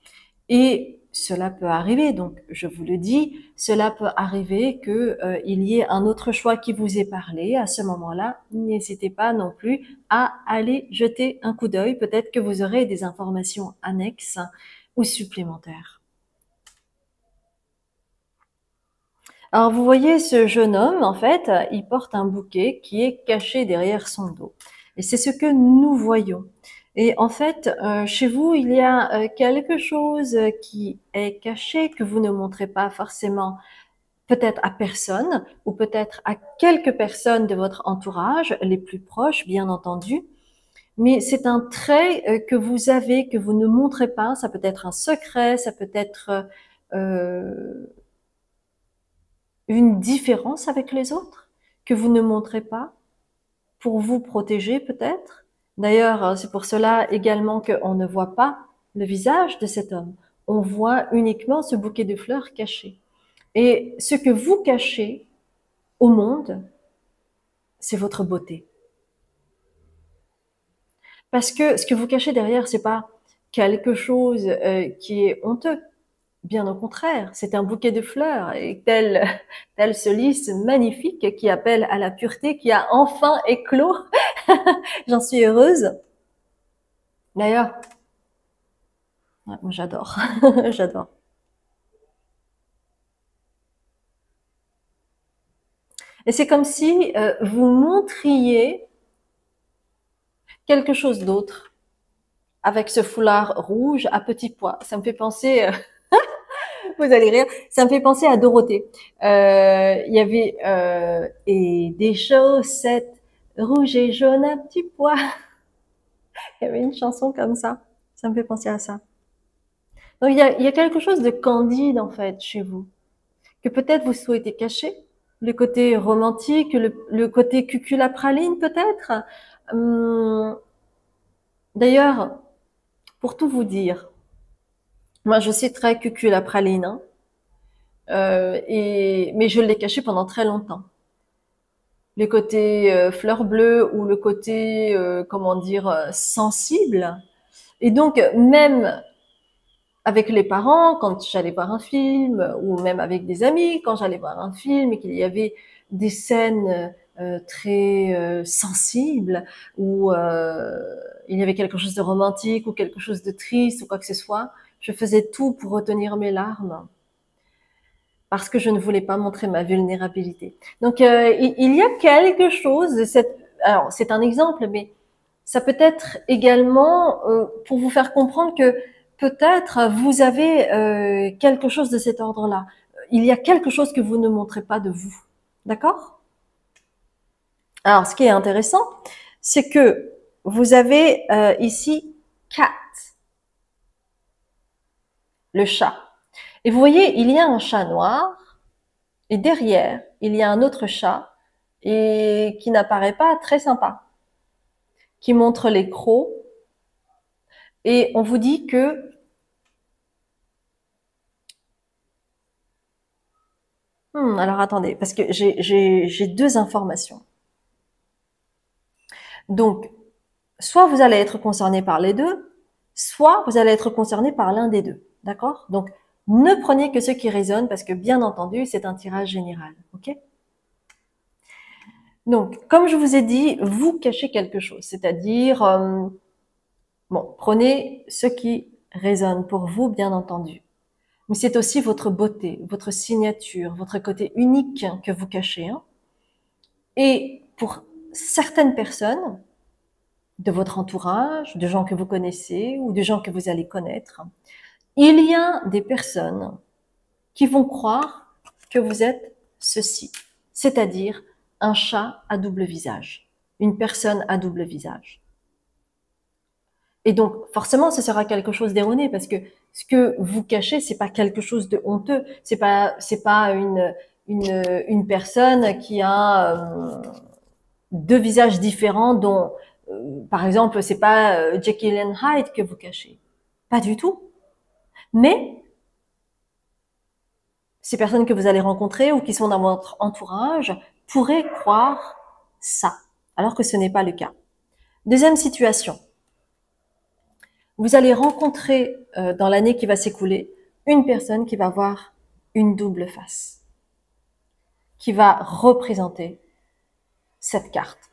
Et cela peut arriver, donc je vous le dis, cela peut arriver que il y ait un autre choix qui vous ait parlé. À ce moment-là, n'hésitez pas non plus à aller jeter un coup d'œil. Peut-être que vous aurez des informations annexes ou supplémentaires. Alors vous voyez ce jeune homme, en fait, il porte un bouquet qui est caché derrière son dos. Et c'est ce que nous voyons. Et en fait, chez vous, il y a quelque chose qui est caché, que vous ne montrez pas forcément peut-être à personne, ou peut-être à quelques personnes de votre entourage, les plus proches, bien entendu. Mais c'est un trait que vous avez, que vous ne montrez pas. Ça peut être un secret, ça peut être une différence avec les autres que vous ne montrez pas pour vous protéger peut-être. D'ailleurs, c'est pour cela également qu'on ne voit pas le visage de cet homme. On voit uniquement ce bouquet de fleurs caché. Et ce que vous cachez au monde, c'est votre beauté. Parce que ce que vous cachez derrière, c'est pas quelque chose qui est honteux. Bien au contraire, c'est un bouquet de fleurs et tel ce lys magnifique qui appelle à la pureté, qui a enfin éclos. J'en suis heureuse. D'ailleurs, ouais, moi j'adore, j'adore. Et c'est comme si vous montriez quelque chose d'autre avec ce foulard rouge à petits pois. Ça me fait penser, vous allez rire, ça me fait penser à Dorothée. Il y avait et des chaussettes rouges et jaunes à petits pois. Il y avait une chanson comme ça. Ça me fait penser à ça. Donc il y a quelque chose de candide en fait chez vous que peut-être vous souhaitez cacher. Le côté romantique, le côté cuculapraline peut-être. Hum, D'ailleurs, pour tout vous dire, moi je suis très cuculapraline, hein, mais je l'ai caché pendant très longtemps. Le côté fleur bleue ou le côté comment dire sensible. Et donc même avec les parents, quand j'allais voir un film, ou même avec des amis, quand j'allais voir un film et qu'il y avait des scènes très sensibles, où il y avait quelque chose de romantique ou quelque chose de triste ou quoi que ce soit, je faisais tout pour retenir mes larmes parce que je ne voulais pas montrer ma vulnérabilité. Donc il y a quelque chose de cette... Alors c'est un exemple, mais ça peut être également pour vous faire comprendre que peut-être vous avez quelque chose de cet ordre-là. Il y a quelque chose que vous ne montrez pas de vous. D'accord? Alors, ce qui est intéressant, c'est que vous avez ici cat, le chat. Et vous voyez, il y a un chat noir et derrière, il y a un autre chat et qui n'apparaît pas très sympa, qui montre les crocs. Et on vous dit que alors attendez, parce que j'ai deux informations. Donc, soit vous allez être concerné par les deux, soit vous allez être concerné par l'un des deux. D'accord? Donc, ne prenez que ce qui résonne parce que bien entendu, c'est un tirage général. Ok? Donc, comme je vous ai dit, vous cachez quelque chose, c'est-à-dire, bon, prenez ce qui résonne pour vous, bien entendu. Mais c'est aussi votre beauté, votre signature, votre côté unique que vous cachez. Hein. Et pour certaines personnes de votre entourage, de gens que vous connaissez ou de gens que vous allez connaître, il y a des personnes qui vont croire que vous êtes ceci, c'est-à-dire un chat à double visage. une personne à double visage. Et donc, forcément, ce sera quelque chose d'erroné parce que ce que vous cachez, c'est pas quelque chose de honteux. C'est pas une personne qui a deux visages différents dont, par exemple, c'est pas Jekyll and Hyde que vous cachez. Pas du tout. Mais ces personnes que vous allez rencontrer ou qui sont dans votre entourage pourraient croire ça, alors que ce n'est pas le cas. Deuxième situation. Vous allez rencontrer dans l'année qui va s'écouler une personne qui va avoir une double face, qui va représenter cette carte,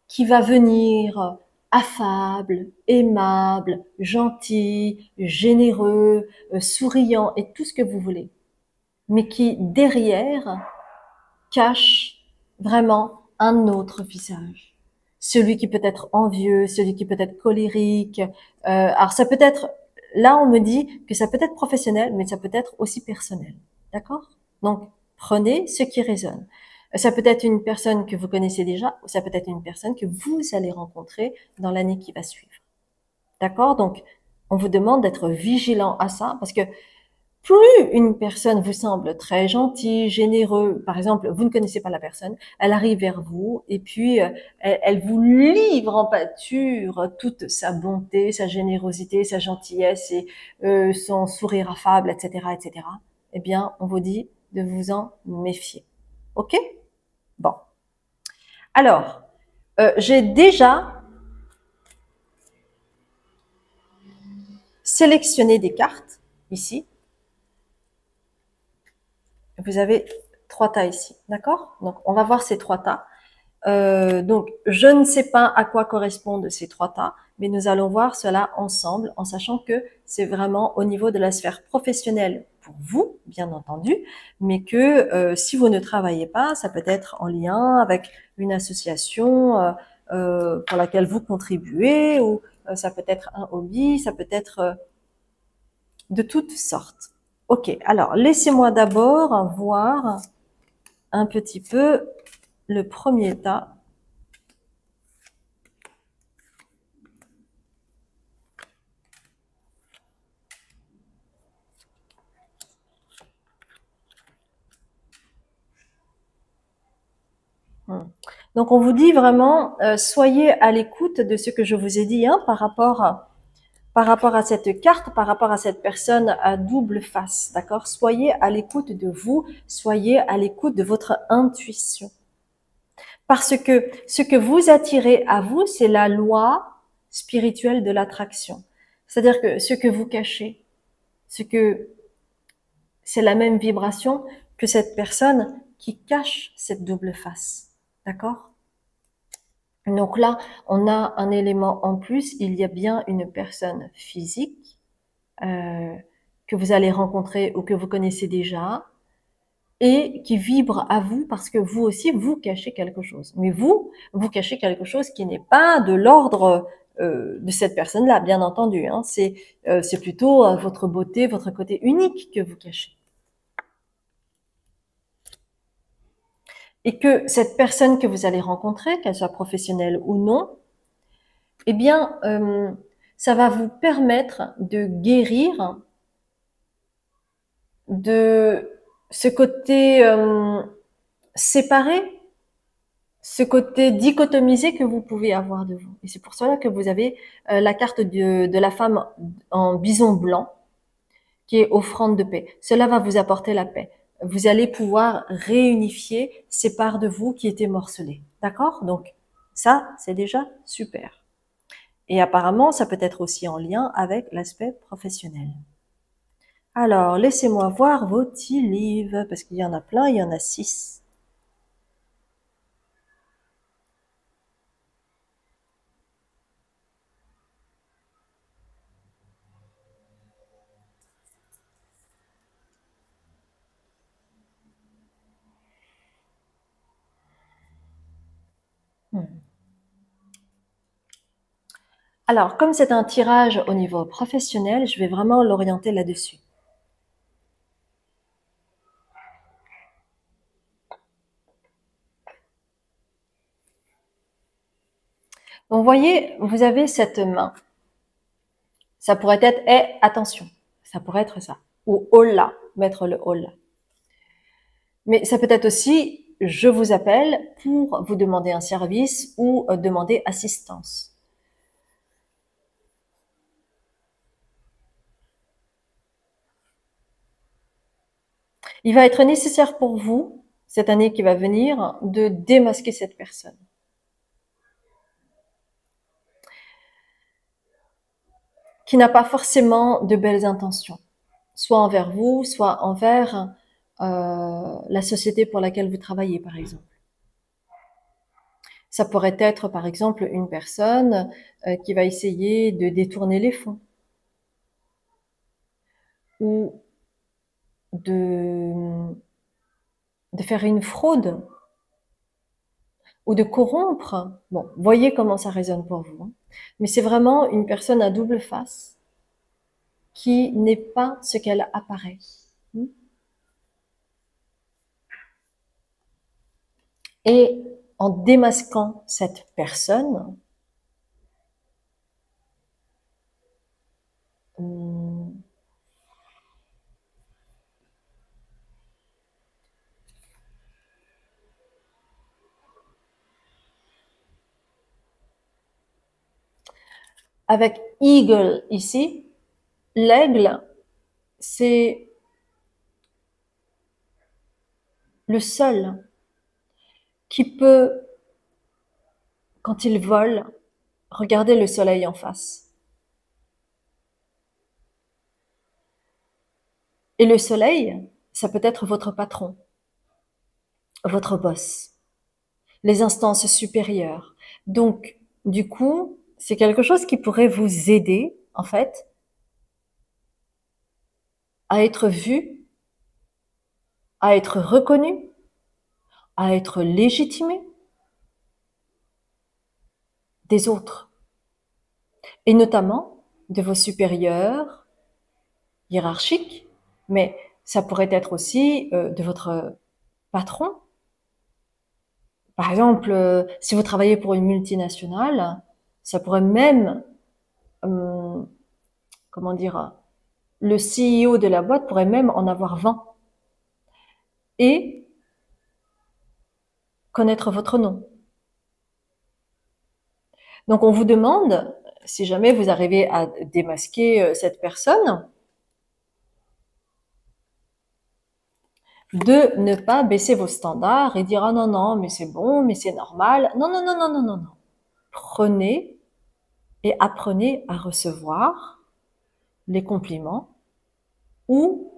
qui va venir affable, aimable, gentil, généreux, souriant et tout ce que vous voulez, mais qui derrière cache vraiment un autre visage. Celui qui peut être envieux, celui qui peut être colérique. Alors ça peut être, là on me dit que ça peut être professionnel, mais ça peut être aussi personnel. D'accord? Donc prenez ce qui résonne. Ça peut être une personne que vous connaissez déjà, ou ça peut être une personne que vous allez rencontrer dans l'année qui va suivre. D'accord? Donc on vous demande d'être vigilant à ça, parce que plus une personne vous semble très gentille, généreux, par exemple, vous ne connaissez pas la personne, elle arrive vers vous et puis elle vous livre en pâture toute sa bonté, sa générosité, sa gentillesse et son sourire affable, etc., etc. Eh bien, on vous dit de vous en méfier. Ok? Bon. Alors, j'ai déjà sélectionné des cartes ici. Vous avez 3 tas ici, d'accord? Donc, on va voir ces 3 tas. Donc, je ne sais pas à quoi correspondent ces 3 tas, mais nous allons voir cela ensemble, en sachant que c'est vraiment au niveau de la sphère professionnelle pour vous, bien entendu, mais que si vous ne travaillez pas, ça peut être en lien avec une association pour laquelle vous contribuez, ou ça peut être un hobby, ça peut être de toutes sortes. Ok, alors laissez-moi d'abord voir un petit peu le premier tas. Donc on vous dit vraiment, soyez à l'écoute de ce que je vous ai dit hein, par rapport à cette carte, par rapport à cette personne à double face, d'accord? Soyez à l'écoute de vous, soyez à l'écoute de votre intuition. Parce que ce que vous attirez à vous, c'est la loi spirituelle de l'attraction. C'est-à-dire que ce que vous cachez, c'est la même vibration que cette personne qui cache cette double face. D'accord? Donc là, on a un élément en plus, il y a bien une personne physique que vous allez rencontrer ou que vous connaissez déjà et qui vibre à vous parce que vous aussi, vous cachez quelque chose. Mais vous cachez quelque chose qui n'est pas de l'ordre de cette personne-là, bien entendu. Hein. C'est plutôt votre beauté, votre côté unique que vous cachez. Et que cette personne que vous allez rencontrer, qu'elle soit professionnelle ou non, eh bien, ça va vous permettre de guérir de ce côté séparé, ce côté dichotomisé que vous pouvez avoir de vous. Et c'est pour cela que vous avez la carte de la femme en bison blanc, qui est offrande de paix. Cela va vous apporter la paix. Vous allez pouvoir réunifier ces parts de vous qui étaient morcelées. D'accord? Donc, ça, c'est déjà super. Et apparemment, ça peut être aussi en lien avec l'aspect professionnel. Alors, laissez-moi voir vos tea leaves, parce qu'il y en a plein, il y en a 6. Alors, comme c'est un tirage au niveau professionnel, je vais vraiment l'orienter là-dessus. Donc, vous voyez, vous avez cette main. Ça pourrait être, attention, ça pourrait être ça. Ou hola, mettre le hola. Mais ça peut être aussi, je vous appelle pour vous demander un service ou demander assistance. Il va être nécessaire pour vous, cette année qui va venir, de démasquer cette personne. Qui n'a pas forcément de belles intentions, soit envers vous, soit envers la société pour laquelle vous travaillez, par exemple. Ça pourrait être, par exemple, une personne qui va essayer de détourner les fonds ou de faire une fraude ou de corrompre. Bon, voyez comment ça résonne pour vous. Hein. Mais c'est vraiment une personne à double face qui n'est pas ce qu'elle apparaît. Et en démasquant cette personne, avec eagle ici, l'aigle, c'est le seul qui peut, quand il vole, regarder le soleil en face. Et le soleil, ça peut être votre patron, votre boss, les instances supérieures. Donc, du coup, c'est quelque chose qui pourrait vous aider, en fait, à être vu, à être reconnu, à être légitimé des autres. Et notamment de vos supérieurs hiérarchiques, mais ça pourrait être aussi de votre patron. Par exemple, si vous travaillez pour une multinationale, ça pourrait même, comment dire, le CEO de la boîte pourrait même en avoir 20 et connaître votre nom. Donc on vous demande, si jamais vous arrivez à démasquer cette personne, de ne pas baisser vos standards et dire « Ah non, non, mais c'est bon, mais c'est normal. » Non, non, non, non, non, non, non. Prenez et apprenez à recevoir les compliments ou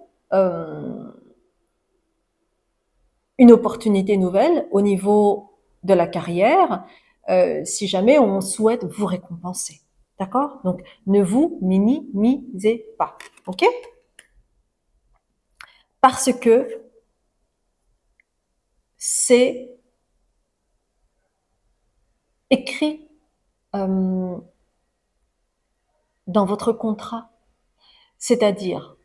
une opportunité nouvelle au niveau de la carrière si jamais on souhaite vous récompenser. D'accord? Donc, ne vous minimisez pas. OK? Parce que c'est écrit dans votre contrat. C'est-à-dire,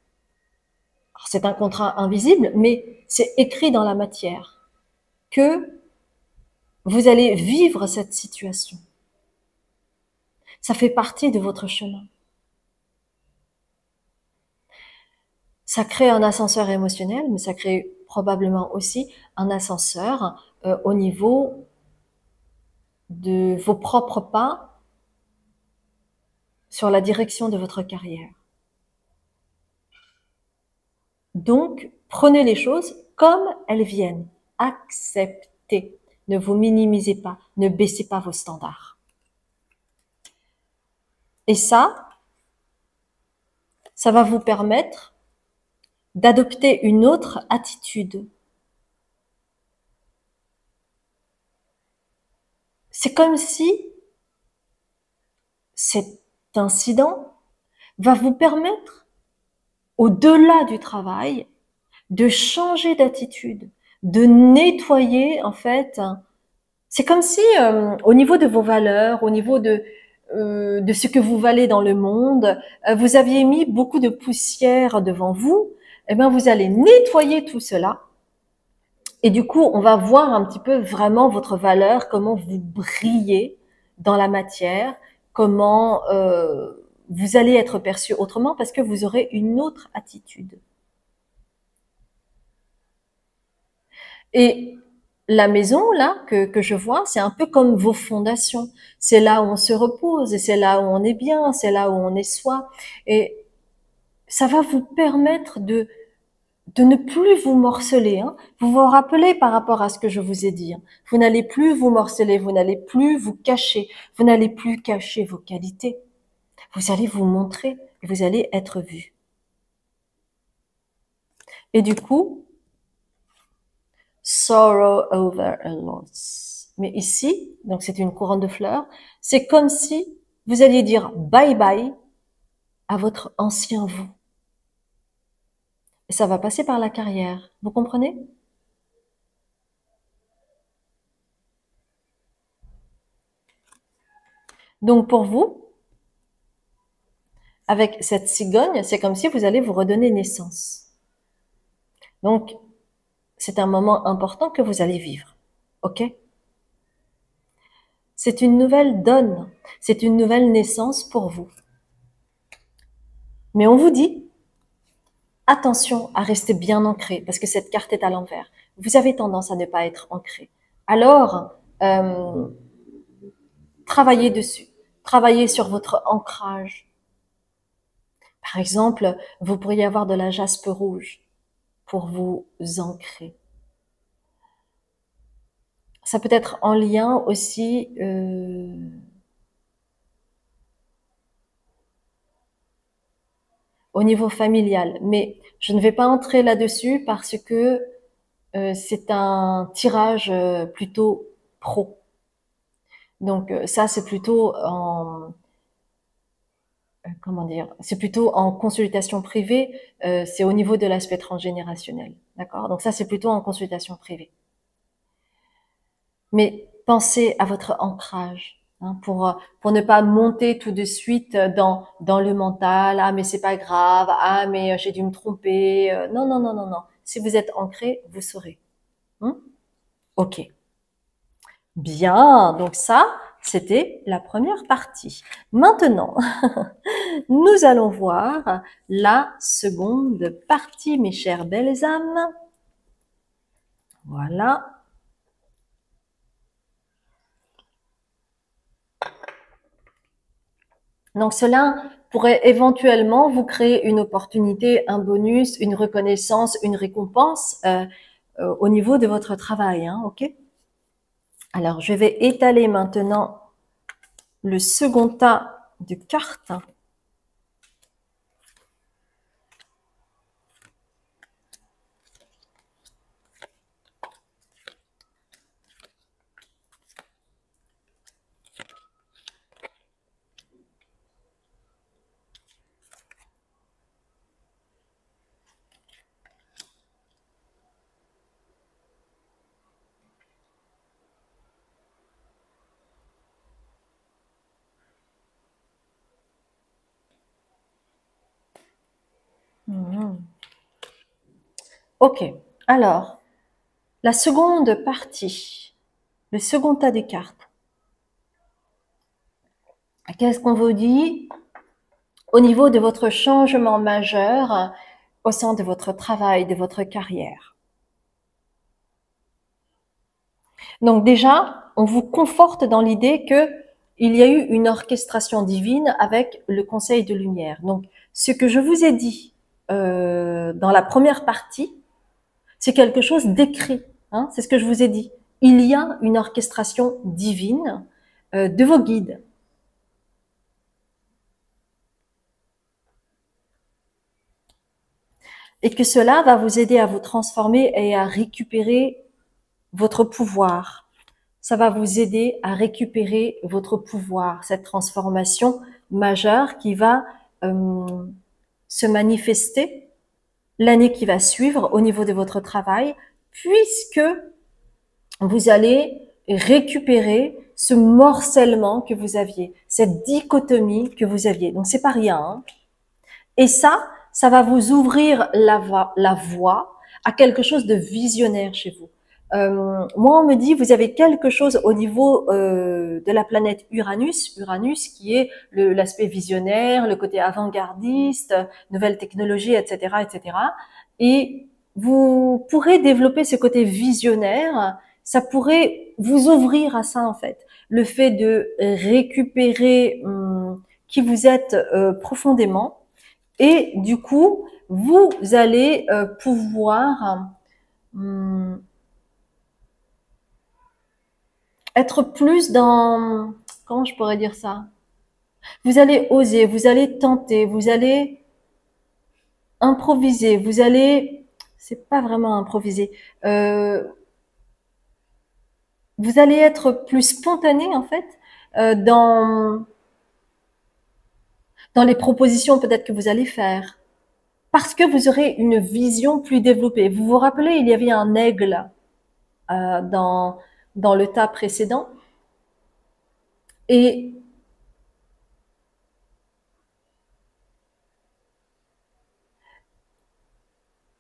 c'est un contrat invisible, mais c'est écrit dans la matière que vous allez vivre cette situation. Ça fait partie de votre chemin. Ça crée un ascenseur émotionnel, mais ça crée probablement aussi un ascenseur au niveau de vos propres pas sur la direction de votre carrière. Donc, prenez les choses comme elles viennent. Acceptez. Ne vous minimisez pas. Ne baissez pas vos standards. Et ça va vous permettre d'adopter une autre attitude. C'est comme si cet incident va vous permettre, au-delà du travail, de changer d'attitude, de nettoyer, en fait. C'est comme si, au niveau de vos valeurs, au niveau de ce que vous valez dans le monde, vous aviez mis beaucoup de poussière devant vous. Eh bien, vous allez nettoyer tout cela. Et du coup, on va voir un petit peu vraiment votre valeur, comment vous brillez dans la matière, comment vous allez être perçu autrement parce que vous aurez une autre attitude. Et la maison, là, que je vois, c'est un peu comme vos fondations. C'est là où on se repose, et c'est là où on est bien, c'est là où on est soi. Et ça va vous permettre de ne plus vous morceler. Hein. Vous vous rappelez par rapport à ce que je vous ai dit. Hein. Vous n'allez plus vous morceler, vous n'allez plus vous cacher, vous n'allez plus cacher vos qualités. Vous allez vous montrer et vous allez être vu. Et du coup, sorrow over a loss. Mais ici, donc c'est une couronne de fleurs, c'est comme si vous alliez dire bye bye à votre ancien vous. Et ça va passer par la carrière. Vous comprenez? Donc pour vous, avec cette cigogne, c'est comme si vous allez vous redonner naissance. Donc, c'est un moment important que vous allez vivre. OK? C'est une nouvelle donne. C'est une nouvelle naissance pour vous. Mais on vous dit, attention à rester bien ancré, parce que cette carte est à l'envers. Vous avez tendance à ne pas être ancré. Alors, travaillez dessus. Travaillez sur votre ancrage. Par exemple, vous pourriez avoir de la jaspe rouge pour vous ancrer. Ça peut être en lien aussi au niveau familial. Mais je ne vais pas entrer là-dessus parce que c'est un tirage plutôt pro. Donc ça, c'est plutôt en comment dire, c'est plutôt en consultation privée. C'est au niveau de l'aspect transgénérationnel, d'accord. Donc ça, c'est plutôt en consultation privée. Mais pensez à votre ancrage. Hein, pour ne pas monter tout de suite dans le mental. Ah mais c'est pas grave. Ah mais j'ai dû me tromper. Non non non non non. Si vous êtes ancré, vous saurez. Ok. Bien. Donc ça, c'était la première partie. Maintenant, nous allons voir la seconde partie, mes chères belles âmes. Voilà. Donc cela pourrait éventuellement vous créer une opportunité, un bonus, une reconnaissance, une récompense au niveau de votre travail. Hein, ok. Alors je vais étaler maintenant le second tas de cartes. Ok, alors, la seconde partie, le second tas de cartes. Qu'est-ce qu'on vous dit au niveau de votre changement majeur au sein de votre travail, de votre carrière? Donc déjà, on vous conforte dans l'idée que il y a eu une orchestration divine avec le conseil de lumière. Donc, ce que je vous ai dit dans la première partie, c'est quelque chose d'écrit. Hein, c'est ce que je vous ai dit. Il y a une orchestration divine de vos guides. Et que cela va vous aider à vous transformer et à récupérer votre pouvoir. Ça va vous aider à récupérer votre pouvoir, cette transformation majeure qui va se manifester l'année qui va suivre au niveau de votre travail, puisque vous allez récupérer ce morcellement que vous aviez, cette dichotomie que vous aviez. Donc c'est pas rien. Hein. Et ça va vous ouvrir la voie à quelque chose de visionnaire chez vous. Moi, on me dit, vous avez quelque chose au niveau de la planète Uranus, Uranus qui est l'aspect visionnaire, le côté avant-gardiste, nouvelles technologies, etc., etc. Et vous pourrez développer ce côté visionnaire. Ça pourrait vous ouvrir à ça, en fait. Le fait de récupérer qui vous êtes profondément. Et du coup, vous allez pouvoir être plus dans, comment je pourrais dire ça? Vous allez oser, vous allez tenter, vous allez improviser, vous allez, c'est pas vraiment improviser, vous allez être plus spontané en fait dans les propositions peut-être que vous allez faire, parce que vous aurez une vision plus développée. Vous vous rappelez, il y avait un aigle dans le tas précédent, et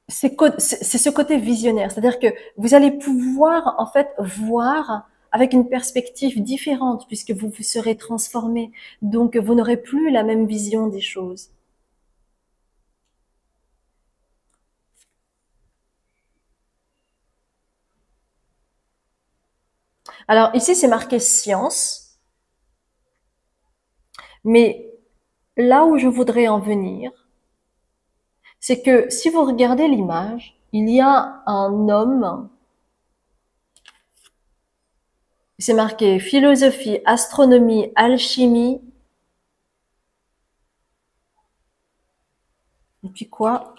c'est ce côté visionnaire, c'est-à-dire que vous allez pouvoir en fait voir avec une perspective différente puisque vous vous serez transformé. Donc vous n'aurez plus la même vision des choses. Alors ici c'est marqué science, mais là où je voudrais en venir, c'est que si vous regardez l'image, il y a un homme, c'est marqué philosophie, astronomie, alchimie, et puis quoi?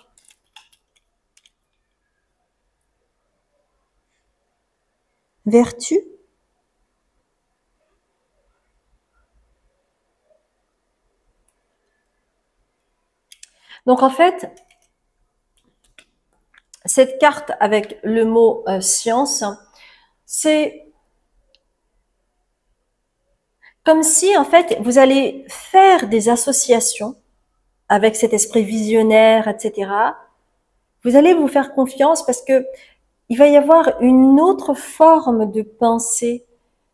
Vertu? Donc en fait, cette carte avec le mot science, c'est comme si en fait vous allez faire des associations avec cet esprit visionnaire, etc. Vous allez vous faire confiance parce que il va y avoir une autre forme de pensée.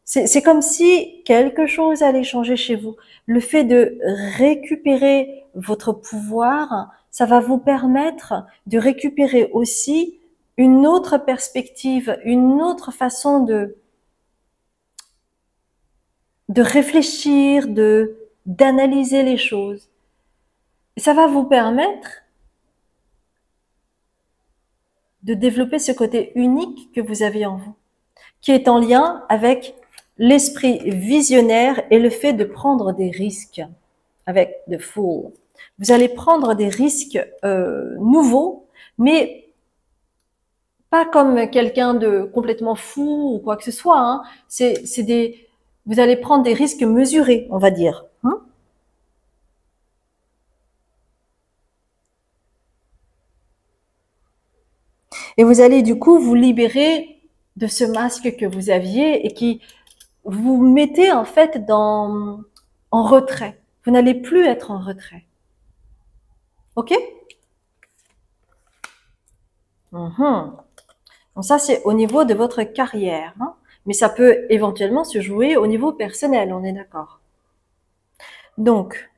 C'est comme si quelque chose allait changer chez vous. Le fait de récupérer votre pouvoir, ça va vous permettre de récupérer aussi une autre perspective, une autre façon de réfléchir, d'analyser les choses. Et ça va vous permettre de développer ce côté unique que vous avez en vous, qui est en lien avec l'esprit visionnaire et le fait de prendre des risques avec The Fool. Vous allez prendre des risques nouveaux, mais pas comme quelqu'un de complètement fou ou quoi que ce soit. Hein. Vous allez prendre des risques mesurés, on va dire. Hein. Et vous allez du coup vous libérer de ce masque que vous aviez et qui vous mettez en fait en retrait. Vous n'allez plus être en retrait. Ok? Donc ça, c'est au niveau de votre carrière. Hein. Mais ça peut éventuellement se jouer au niveau personnel, on est d'accord. Donc,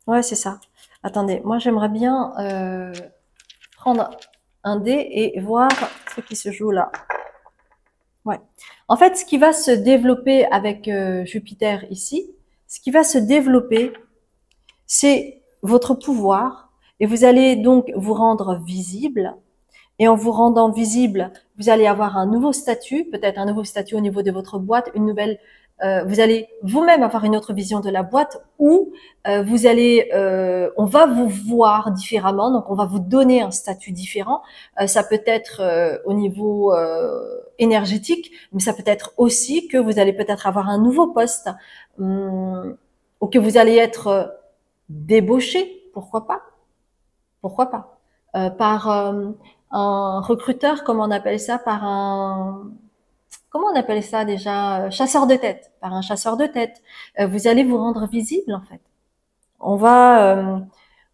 ouais, c'est ça. Attendez, moi j'aimerais bien prendre un dé et voir ce qui se joue là. Ouais. En fait, ce qui va se développer avec Jupiter ici, ce qui va se développer, c'est votre pouvoir et vous allez donc vous rendre visible. Et en vous rendant visible, vous allez avoir un nouveau statut, peut-être un nouveau statut au niveau de votre boîte, une nouvelle. Vous allez vous-même avoir une autre vision de la boîte, ou vous allez, on va vous voir différemment, donc on va vous donner un statut différent. Ça peut être au niveau énergétique, mais ça peut être aussi que vous allez peut-être avoir un nouveau poste, ou que vous allez être débauché, pourquoi pas, pourquoi pas, par un recruteur, comment on appelle ça, par un, comment on appelle ça déjà, chasseur de tête, par un chasseur de tête. Vous allez vous rendre visible en fait. On va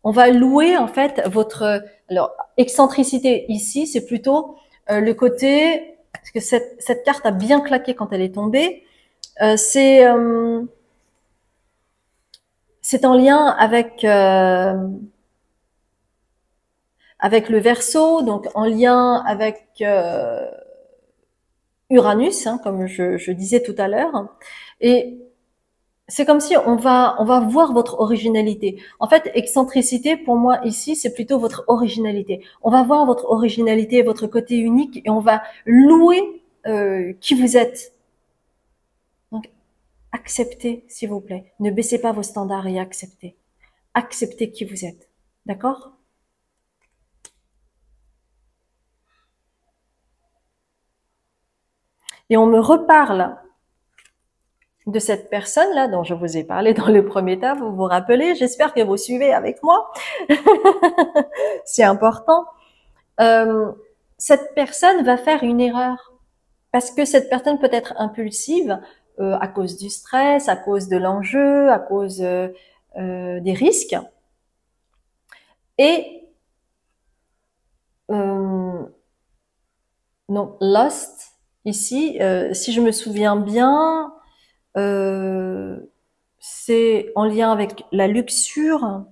on va louer en fait votre, alors excentricité ici, c'est plutôt le côté, parce que cette carte a bien claqué quand elle est tombée, c'est en lien avec le Verseau, donc en lien avec Uranus, hein, comme je disais tout à l'heure, et c'est comme si on va voir votre originalité. En fait, excentricité, pour moi, ici, c'est plutôt votre originalité. On va voir votre originalité, votre côté unique, et on va louer qui vous êtes. Donc, acceptez, s'il vous plaît. Ne baissez pas vos standards et acceptez. Acceptez qui vous êtes. D'accord? Et on me reparle de cette personne-là dont je vous ai parlé dans le premier tas, vous vous rappelez, j'espère que vous suivez avec moi. C'est important. Cette personne va faire une erreur parce que cette personne peut être impulsive à cause du stress, à cause de l'enjeu, à cause des risques. Et non, Lost, ici, si je me souviens bien, c'est en lien avec la luxure.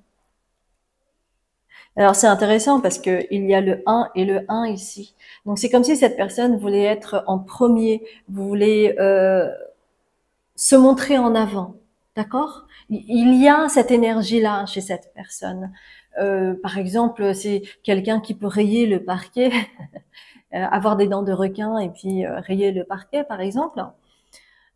Alors c'est intéressant parce que il y a le 1 et le 1 ici. Donc c'est comme si cette personne voulait être en premier, voulait se montrer en avant. D'accord? Il y a cette énergie-là chez cette personne. Par exemple, c'est quelqu'un qui peut rayer le parquet, avoir des dents de requin et puis rayer le parquet, par exemple.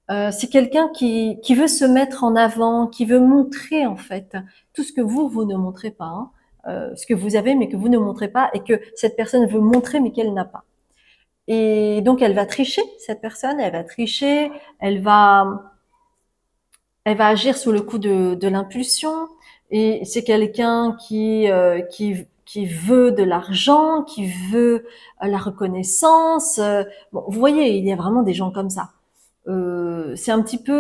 C'est quelqu'un qui veut se mettre en avant, qui veut montrer en fait tout ce que vous ne montrez pas, hein, ce que vous avez mais que vous ne montrez pas et que cette personne veut montrer mais qu'elle n'a pas. Et donc elle va tricher, cette personne, elle va tricher, elle va agir sous le coup de l'impulsion. Et c'est quelqu'un qui veut de l'argent, qui veut la reconnaissance. Bon, vous voyez, il y a vraiment des gens comme ça. C'est un petit peu,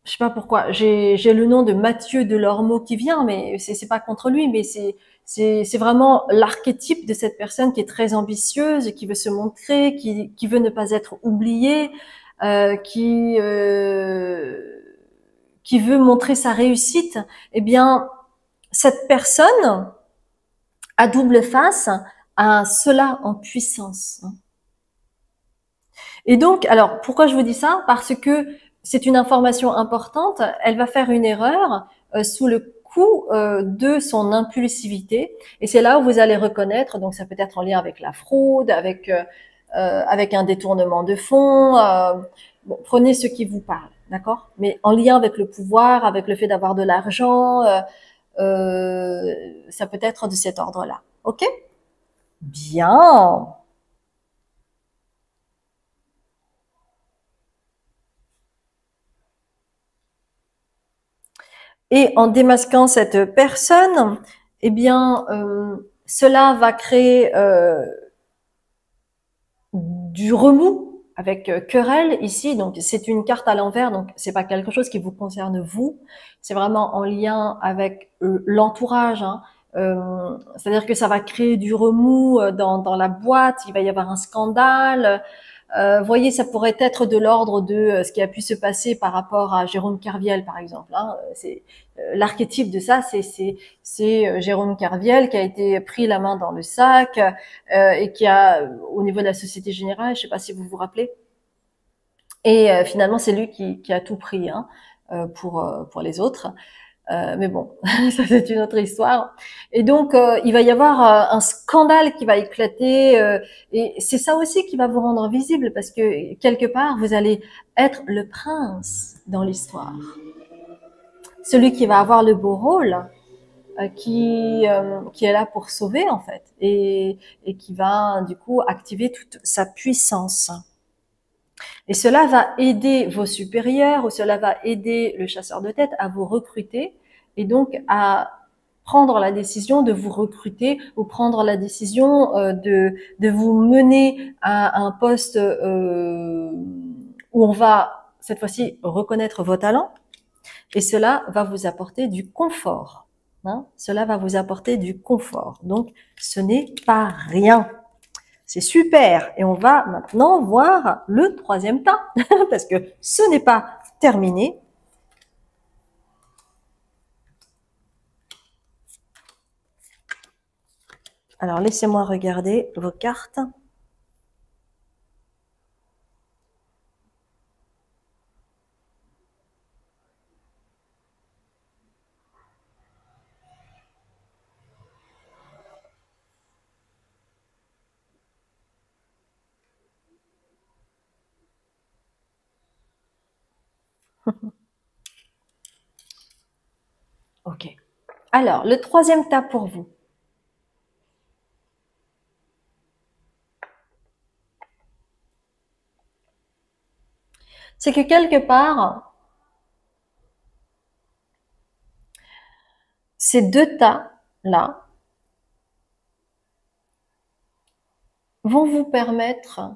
je sais pas pourquoi, j'ai le nom de Mathieu Delormeau qui vient, mais c'est pas contre lui, mais c'est vraiment l'archétype de cette personne qui est très ambitieuse, qui veut se montrer, qui veut ne pas être oubliée, euh, qui euh, qui veut montrer sa réussite. Eh bien, cette personne a double face à cela en puissance. Et donc, alors, pourquoi je vous dis ça? Parce que c'est une information importante. Elle va faire une erreur sous le coup de son impulsivité. Et c'est là où vous allez reconnaître, donc ça peut être en lien avec la fraude, avec un détournement de fonds. Bon, prenez ce qui vous parle, d'accord? Mais en lien avec le pouvoir, avec le fait d'avoir de l'argent, ça peut être de cet ordre-là. Ok? Bien. Et en démasquant cette personne, eh bien, cela va créer du remous avec querelle ici. Donc, c'est une carte à l'envers, donc c'est pas quelque chose qui vous concerne vous. C'est vraiment en lien avec l'entourage. Hein. C'est-à-dire que ça va créer du remous dans la boîte. Il va y avoir un scandale. Voyez, ça pourrait être de l'ordre de ce qui a pu se passer par rapport à Jérôme Kerviel, par exemple. Hein. C'est l'archétype de ça, c'est Jérôme Kerviel qui a été pris la main dans le sac et qui a, au niveau de la Société Générale, je sais pas si vous vous rappelez, et finalement c'est lui qui a tout pris hein, pour les autres. Mais bon, ça c'est une autre histoire. Et donc, il va y avoir un scandale qui va éclater. Et c'est ça aussi qui va vous rendre visible parce que quelque part, vous allez être le prince dans l'histoire. Celui qui va avoir le beau rôle, qui est là pour sauver en fait. Et qui va du coup activer toute sa puissance. Et cela va aider vos supérieurs ou cela va aider le chasseur de tête à vous recruter et donc à prendre la décision de vous recruter ou prendre la décision de vous mener à un poste où on va cette fois-ci reconnaître vos talents Et cela va vous apporter du confort. Hein, cela va vous apporter du confort. Donc, ce n'est pas rien. C'est super. Et on va maintenant voir le troisième tas, parce que ce n'est pas terminé. Alors, laissez-moi regarder vos cartes. Ok. Alors, le troisième tas pour vous. C'est que quelque part, ces deux tas-là vont vous permettre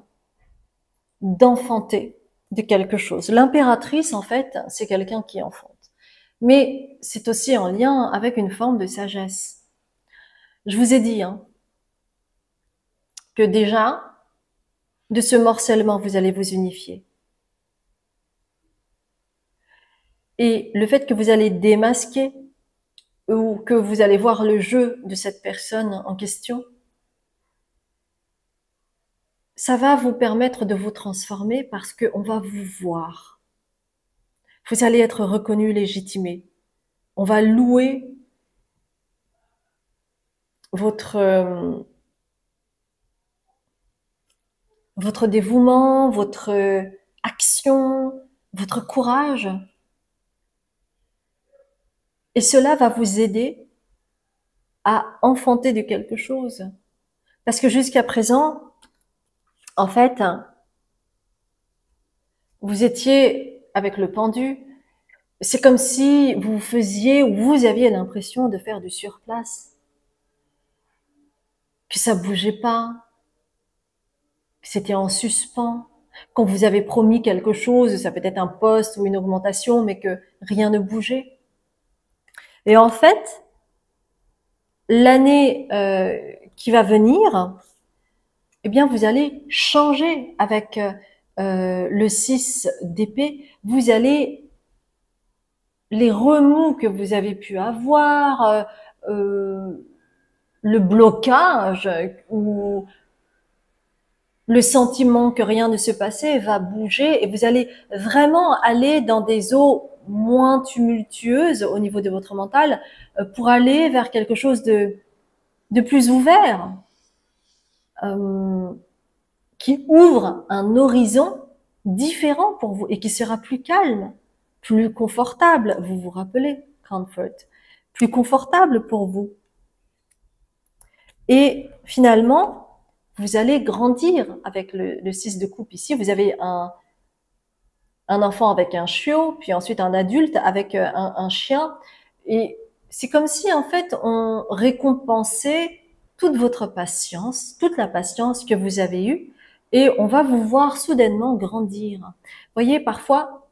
d'enfanter de quelque chose. L'impératrice, en fait, c'est quelqu'un qui enfante. Mais c'est aussi en lien avec une forme de sagesse. Je vous ai dit que déjà, de ce morcellement, vous allez vous unifier. Et le fait que vous allez démasquer ou que vous allez voir le jeu de cette personne en question, ça va vous permettre de vous transformer parce qu'on va vous voir. Vous allez être reconnu, légitimé. On va louer votre dévouement, votre action, votre courage. Et cela va vous aider à enfanter de quelque chose. Parce que jusqu'à présent, en fait, vous étiez avec le pendu. C'est comme si vous faisiez ou vous aviez l'impression de faire du surplace. Que ça bougeait pas. Que c'était en suspens. Quand vous avez promis quelque chose, ça peut être un poste ou une augmentation, mais que rien ne bougeait. Et en fait, l'année qui va venir, eh bien, vous allez changer avec le 6 d'épée. Vous allez, les remous que vous avez pu avoir, le blocage ou le sentiment que rien ne se passait va bouger et vous allez vraiment aller dans des eaux moins tumultueuses au niveau de votre mental pour aller vers quelque chose de plus ouvert, qui ouvre un horizon différent pour vous et qui sera plus calme, plus confortable. Vous vous rappelez, comfort, plus confortable pour vous. Et finalement, vous allez grandir avec le 6 de coupe ici. Vous avez un enfant avec un chiot, puis ensuite un adulte avec un chien. Et c'est comme si, en fait, on récompensait toute votre patience, toute la patience que vous avez eue, et on va vous voir soudainement grandir. Vous voyez, parfois,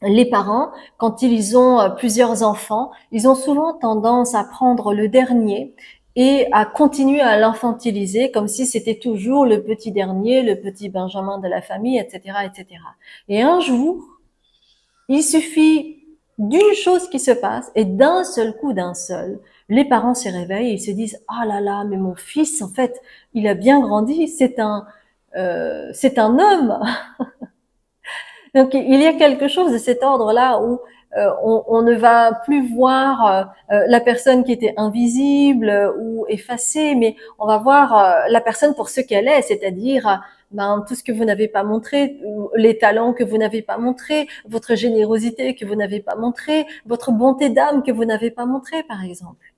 les parents, quand ils ont plusieurs enfants, ils ont souvent tendance à prendre le dernier et à continuer à l'infantiliser comme si c'était toujours le petit dernier, le petit Benjamin de la famille, etc., etc. Et un jour, il suffit d'une chose qui se passe et d'un seul coup, les parents se réveillent et ils se disent « Ah là là, mais mon fils, en fait, il a bien grandi, c'est un homme !» Donc, il y a quelque chose de cet ordre-là où on ne va plus voir la personne qui était invisible ou effacée, mais on va voir la personne pour ce qu'elle est, c'est-à-dire tout ce que vous n'avez pas montré, les talents que vous n'avez pas montrés, votre générosité que vous n'avez pas montré, votre bonté d'âme que vous n'avez pas montré, par exemple.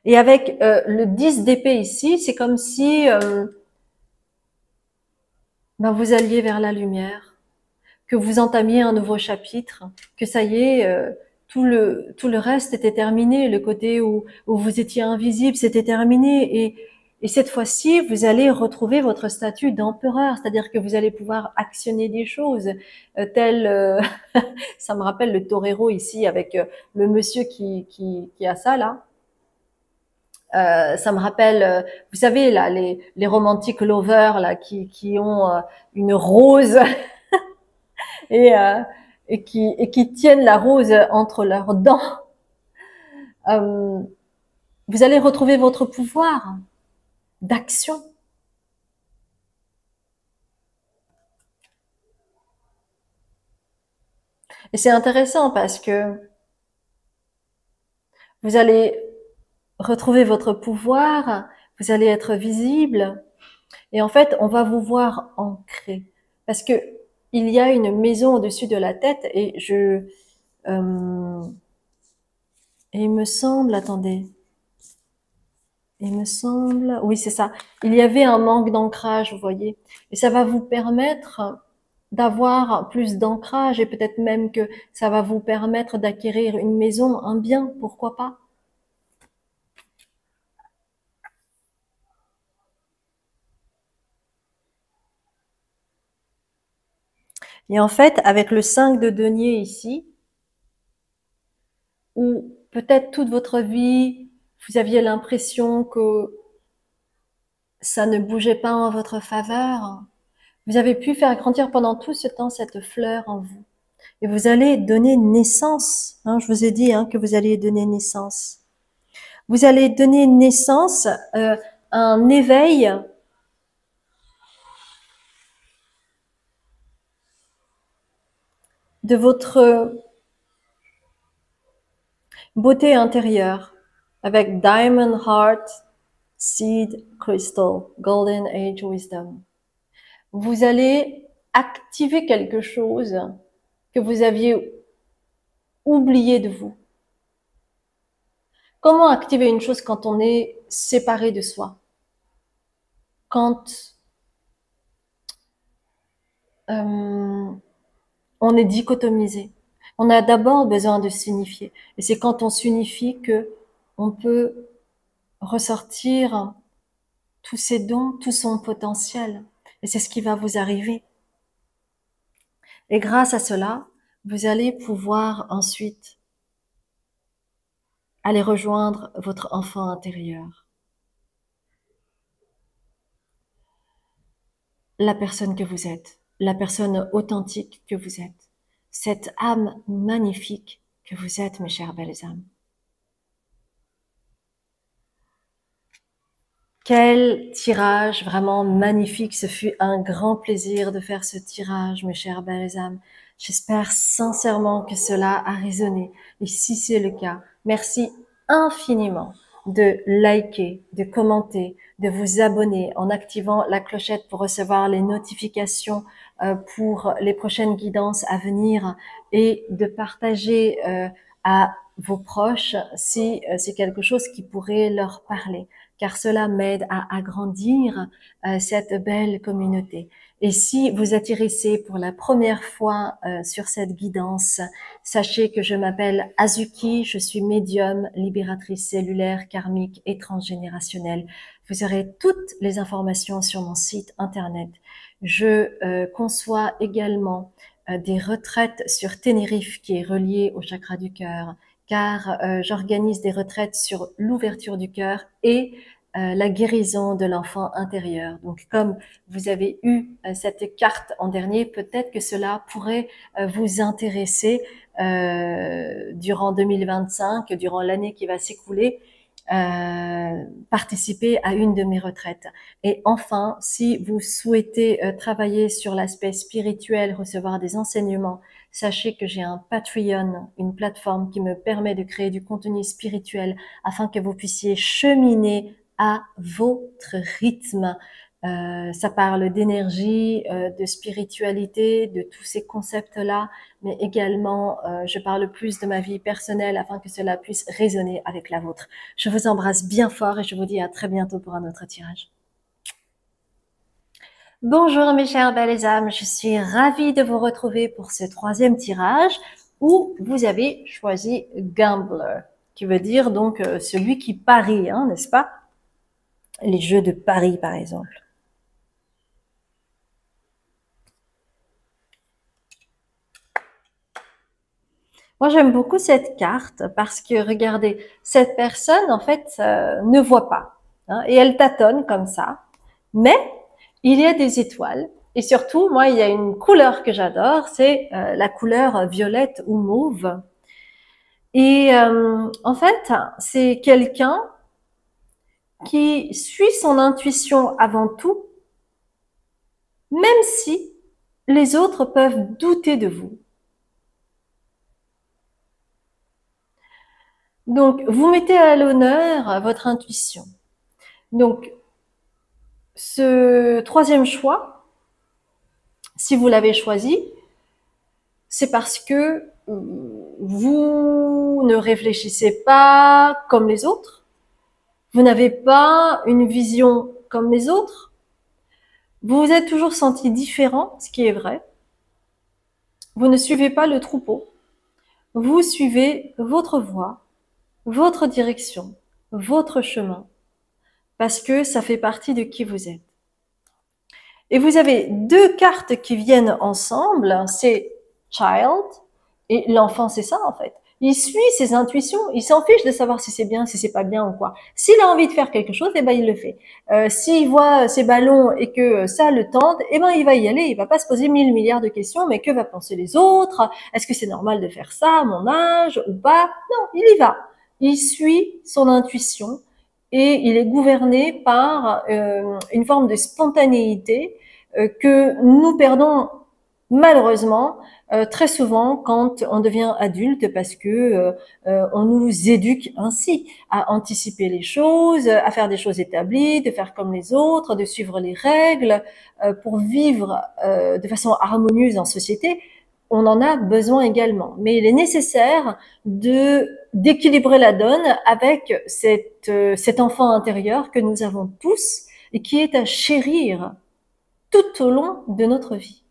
Et avec le 10 d'épée ici, c'est comme si vous alliez vers la lumière, que vous entamiez un nouveau chapitre, que ça y est, tout le reste était terminé, le côté où vous étiez invisible, c'était terminé, et Et cette fois-ci, vous allez retrouver votre statut d'empereur, c'est-à-dire que vous allez pouvoir actionner des choses telles, ça me rappelle le torero ici avec le monsieur qui a ça là. Ça me rappelle, vous savez là, les romantiques lovers là qui ont une rose et, euh, et qui tiennent la rose entre leurs dents. Euh, vous allez retrouver votre pouvoir d'action. Et c'est intéressant parce que vous allez retrouver votre pouvoir, vous allez être visible, et en fait, on va vous voir ancré. Parce que il y a une maison au-dessus de la tête, et il me semble, attendez, il me semble, oui c'est ça, il y avait un manque d'ancrage, vous voyez, et ça va vous permettre d'avoir plus d'ancrage, et peut-être même que ça va vous permettre d'acquérir une maison, un bien, pourquoi pas. Et en fait, avec le 5 de denier ici, ou peut-être toute votre vie, vous aviez l'impression que ça ne bougeait pas en votre faveur, vous avez pu faire grandir pendant tout ce temps cette fleur en vous. Et vous allez donner naissance. Je vous ai dit que vous allez donner naissance. Vous allez donner naissance à un éveil de votre beauté intérieure avec Diamond Heart Seed Crystal Golden Age Wisdom. Vous allez activer quelque chose que vous aviez oublié de vous. Comment activer une chose quand on est séparé de soi? Quand on est dichotomisé. On a d'abord besoin de s'unifier. Et c'est quand on s'unifie que on peut ressortir tous ses dons, tout son potentiel. Et c'est ce qui va vous arriver. Et grâce à cela, vous allez pouvoir ensuite aller rejoindre votre enfant intérieur. La personne que vous êtes, la personne authentique que vous êtes, cette âme magnifique que vous êtes, mes chères belles âmes. Quel tirage vraiment magnifique. Ce fut un grand plaisir de faire ce tirage, mes chères belles âmes. J'espère sincèrement que cela a résonné. Et si c'est le cas, merci infiniment de liker, de commenter, de vous abonner en activant la clochette pour recevoir les notifications pour les prochaines guidances à venir et de partager à vos proches si c'est quelque chose qui pourrait leur parler, car cela m'aide à agrandir cette belle communauté. Et si vous atterrissez pour la première fois sur cette guidance, sachez que je m'appelle Azuki, je suis médium, libératrice cellulaire, karmique et transgénérationnelle. Vous aurez toutes les informations sur mon site internet. Je conçois également des retraites sur Tenerife qui est relié au chakra du cœur, car j'organise des retraites sur l'ouverture du cœur et la guérison de l'enfant intérieur. Donc, comme vous avez eu cette carte en dernier, peut-être que cela pourrait vous intéresser durant 2025, durant l'année qui va s'écouler, participer à une de mes retraites. Et enfin, si vous souhaitez travailler sur l'aspect spirituel, recevoir des enseignements, sachez que j'ai un Patreon, une plateforme qui me permet de créer du contenu spirituel afin que vous puissiez cheminer à votre rythme. Ça parle d'énergie, de spiritualité, de tous ces concepts-là, mais également je parle plus de ma vie personnelle afin que cela puisse résonner avec la vôtre. Je vous embrasse bien fort et je vous dis à très bientôt pour un autre tirage. Bonjour mes chères belles âmes, je suis ravie de vous retrouver pour ce troisième tirage où vous avez choisi Gambler, qui veut dire donc celui qui parie, n'est-ce pas? Les jeux de paris, par exemple. Moi, j'aime beaucoup cette carte parce que, regardez, cette personne, en fait, ne voit pas. Hein, et elle tâtonne comme ça. Mais il y a des étoiles. Et surtout, moi, il y a une couleur que j'adore, c'est la couleur violette ou mauve. Et en fait, c'est quelqu'un qui suit son intuition avant tout, même si les autres peuvent douter de vous. Donc, vous mettez à l'honneur votre intuition. Donc, ce troisième choix, si vous l'avez choisi, c'est parce que vous ne réfléchissez pas comme les autres, vous n'avez pas une vision comme les autres, vous vous êtes toujours senti différent, ce qui est vrai, vous ne suivez pas le troupeau, vous suivez votre voie, votre direction, votre chemin, parce que ça fait partie de qui vous êtes. Et vous avez deux cartes qui viennent ensemble, c'est Child, et l'enfant, c'est ça en fait. Il suit ses intuitions, il s'en fiche de savoir si c'est bien, si c'est pas bien ou quoi. S'il a envie de faire quelque chose, eh ben il le fait. S'il voit ses ballons et que ça le tente, eh ben il va y aller. Il va pas se poser 1000 milliards de questions. Mais que va penser les autres? Est-ce que c'est normal de faire ça à mon âge ou pas? Non, il y va. Il suit son intuition et il est gouverné par une forme de spontanéité que nous perdons malheureusement très souvent quand on devient adulte parce que on nous éduque ainsi à anticiper les choses, à faire des choses établies, de faire comme les autres, de suivre les règles pour vivre de façon harmonieuse en société. On en a besoin également, mais il est nécessaire de d'équilibrer la donne avec cet enfant intérieur que nous avons tous et qui est à chérir tout au long de notre vie.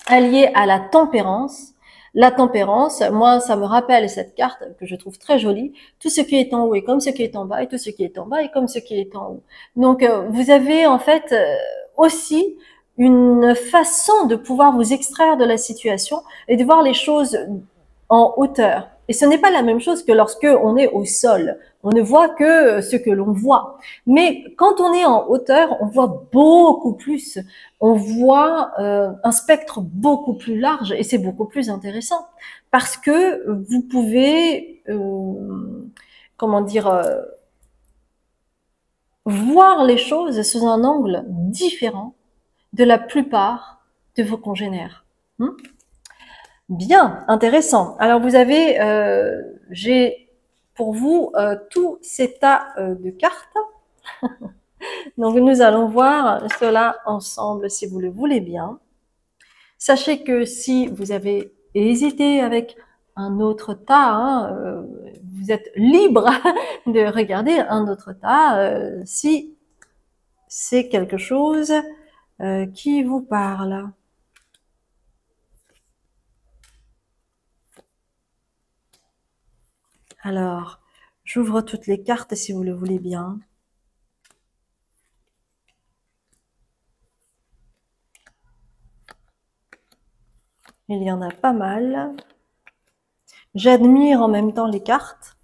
Allié à la tempérance. La tempérance, moi, ça me rappelle cette carte que je trouve très jolie. Tout ce qui est en haut est comme ce qui est en bas, et tout ce qui est en bas est comme ce qui est en haut. Donc, vous avez en fait aussi une façon de pouvoir vous extraire de la situation et de voir les choses en hauteur. Et ce n'est pas la même chose que lorsque on est au sol. On ne voit que ce que l'on voit. Mais quand on est en hauteur, on voit beaucoup plus. On voit un spectre beaucoup plus large et c'est beaucoup plus intéressant parce que vous pouvez, comment dire, voir les choses sous un angle différent de la plupart de vos congénères. Bien, intéressant. Alors vous avez, j'ai pour vous tout ces tas de cartes. Donc nous allons voir cela ensemble si vous le voulez bien. Sachez que si vous avez hésité avec un autre tas, hein, vous êtes libre de regarder un autre tas si c'est quelque chose qui vous parle. Alors, j'ouvre toutes les cartes si vous le voulez bien. Il y en a pas mal. J'admire en même temps les cartes,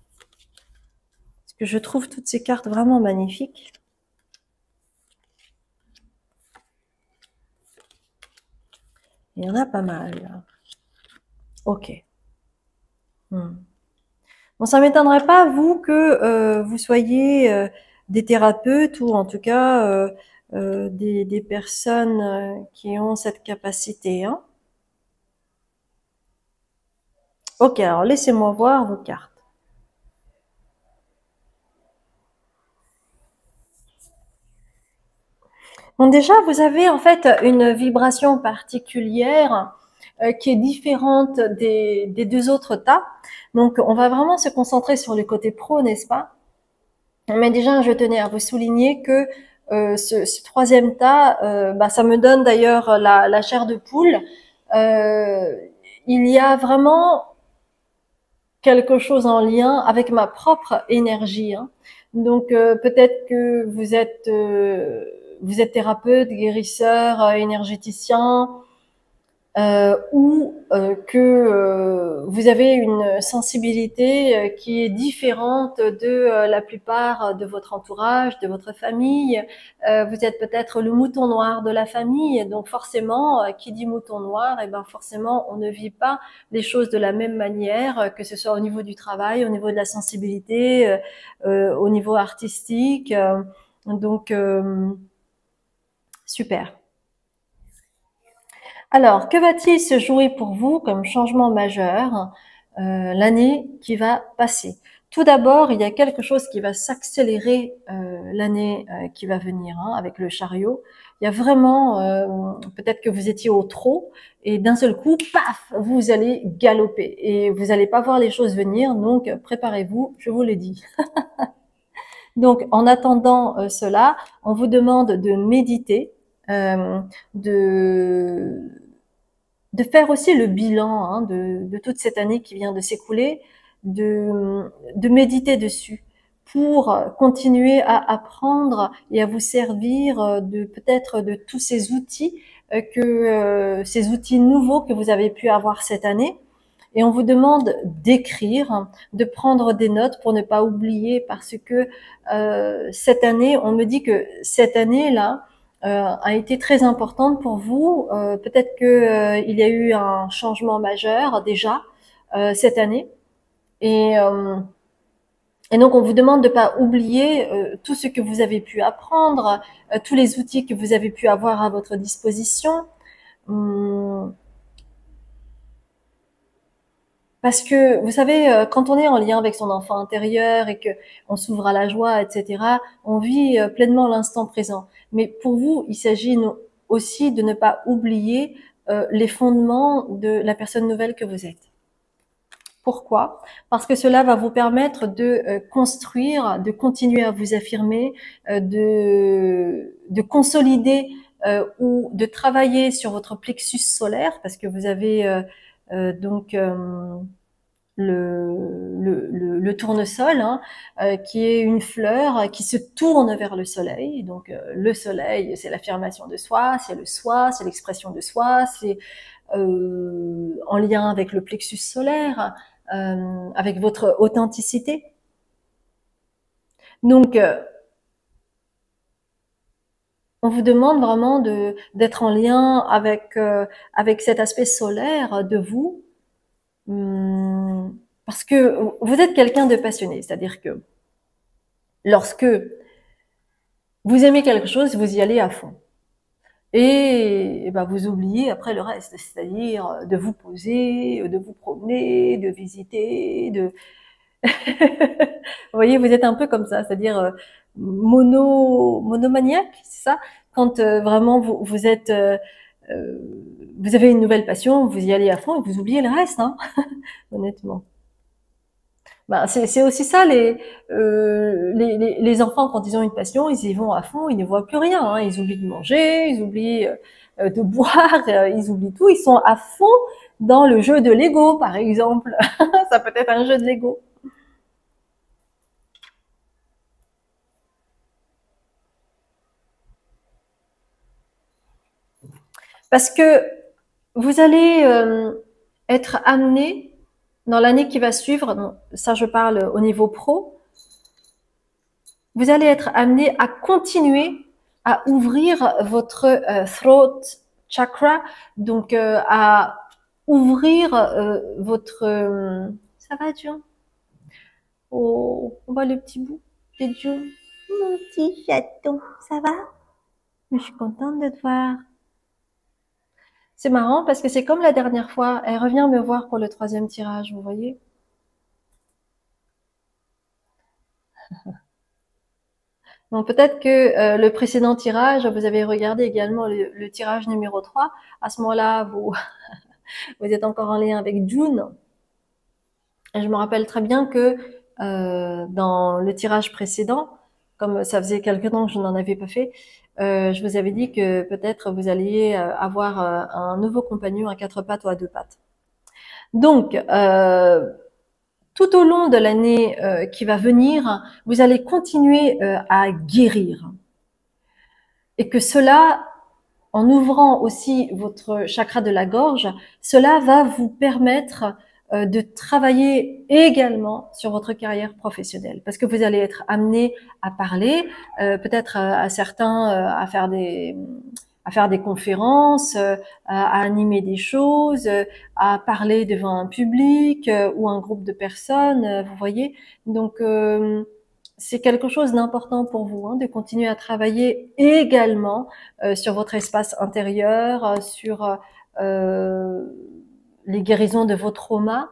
parce que je trouve toutes ces cartes vraiment magnifiques. Il y en a pas mal. Ok. Bon, ça m'étonnerait pas, vous, que vous soyez des thérapeutes ou en tout cas des personnes qui ont cette capacité. Hein. Ok, alors laissez-moi voir vos cartes. Bon, déjà, vous avez en fait une vibration particulière qui est différente des deux autres tas. Donc, on va vraiment se concentrer sur le côté pro, n'est-ce pas? Mais déjà, je tenais à vous souligner que ce troisième tas, ça me donne d'ailleurs la chair de poule. Il y a vraiment quelque chose en lien avec ma propre énergie. Hein. Donc peut-être que vous êtes thérapeute, guérisseur, énergéticien, ou que vous avez une sensibilité qui est différente de la plupart de votre entourage, de votre famille. Vous êtes peut-être le mouton noir de la famille, donc forcément, qui dit mouton noir, et ben forcément, on ne vit pas les choses de la même manière, que ce soit au niveau du travail, au niveau de la sensibilité, au niveau artistique. Donc, super. Alors, que va-t-il se jouer pour vous comme changement majeur l'année qui va passer? Tout d'abord, il y a quelque chose qui va s'accélérer l'année qui va venir, hein, avec le chariot. Il y a vraiment, peut-être que vous étiez au trot et d'un seul coup, paf, vous allez galoper et vous n'allez pas voir les choses venir. Donc, préparez-vous, je vous le dis. Donc, en attendant cela, on vous demande de méditer, euh, de de faire aussi le bilan, hein, de toute cette année qui vient de s'écouler, de méditer dessus pour continuer à apprendre et à vous servir de peut-être de tous ces outils ces outils nouveaux que vous avez pu avoir cette année. Et on vous demande d'écrire, de prendre des notes pour ne pas oublier, parce que cette année, on me dit que cette année-là, a été très importante pour vous. Peut-être que il y a eu un changement majeur déjà cette année, et, euh, et donc on vous demande de pas oublier tout ce que vous avez pu apprendre, tous les outils que vous avez pu avoir à votre disposition. Hum, Parce que vous savez, quand on est en lien avec son enfant intérieur et que on s'ouvre à la joie, etc., on vit pleinement l'instant présent. Mais pour vous, il s'agit aussi de ne pas oublier les fondements de la personne nouvelle que vous êtes. Pourquoi? Parce que cela va vous permettre de construire, de continuer à vous affirmer, de consolider ou de travailler sur votre plexus solaire, parce que vous avez donc le tournesol, hein, qui est une fleur qui se tourne vers le soleil. Donc le soleil, c'est l'affirmation de soi, c'est l'expression de soi, c'est en lien avec le plexus solaire, avec votre authenticité. Donc on vous demande vraiment d'être en lien avec cet aspect solaire de vous. Parce que vous êtes quelqu'un de passionné, c'est-à-dire que lorsque vous aimez quelque chose, vous y allez à fond. Et ben vous oubliez après le reste, c'est-à-dire de vous poser, de vous promener, de visiter, de... Vous voyez, vous êtes un peu comme ça, c'est-à-dire monomaniaque, c'est ça? Quand vraiment vous êtes... euh, vous avez une nouvelle passion, vous y allez à fond et vous oubliez le reste, hein, honnêtement. Ben, c'est aussi ça les enfants quand ils ont une passion, ils y vont à fond, ils ne voient plus rien, hein. Ils oublient de manger, ils oublient de boire, ils oublient tout, ils sont à fond dans le jeu de Lego par exemple. Ça peut être un jeu de Lego. Parce que vous allez être amené dans l'année qui va suivre, donc ça je parle au niveau pro, vous allez être amené à continuer à ouvrir votre throat chakra, donc à ouvrir votre... ça va, Dieu? Oh, on voit le petit bout de Dieu. Mon petit chaton, ça va? Je suis contente de te voir. C'est marrant parce que c'est comme la dernière fois, elle revient me voir pour le troisième tirage, vous voyez? Donc peut-être que le précédent tirage, vous avez regardé également le tirage numéro 3. À ce moment-là, vous êtes encore en lien avec June. Et je me rappelle très bien que dans le tirage précédent, comme ça faisait quelque temps que je n'en avais pas fait, je vous avais dit que peut-être vous alliez avoir un nouveau compagnon à quatre pattes ou à deux pattes. Donc, tout au long de l'année qui va venir, vous allez continuer à guérir. Et que cela, en ouvrant aussi votre chakra de la gorge, cela va vous permettre de travailler également sur votre carrière professionnelle. Parce que vous allez être amené à parler, peut-être à certains à faire des conférences, à animer des choses, à parler devant un public ou un groupe de personnes, vous voyez. Donc, c'est quelque chose d'important pour vous, hein, de continuer à travailler également sur votre espace intérieur, sur les guérisons de vos traumas,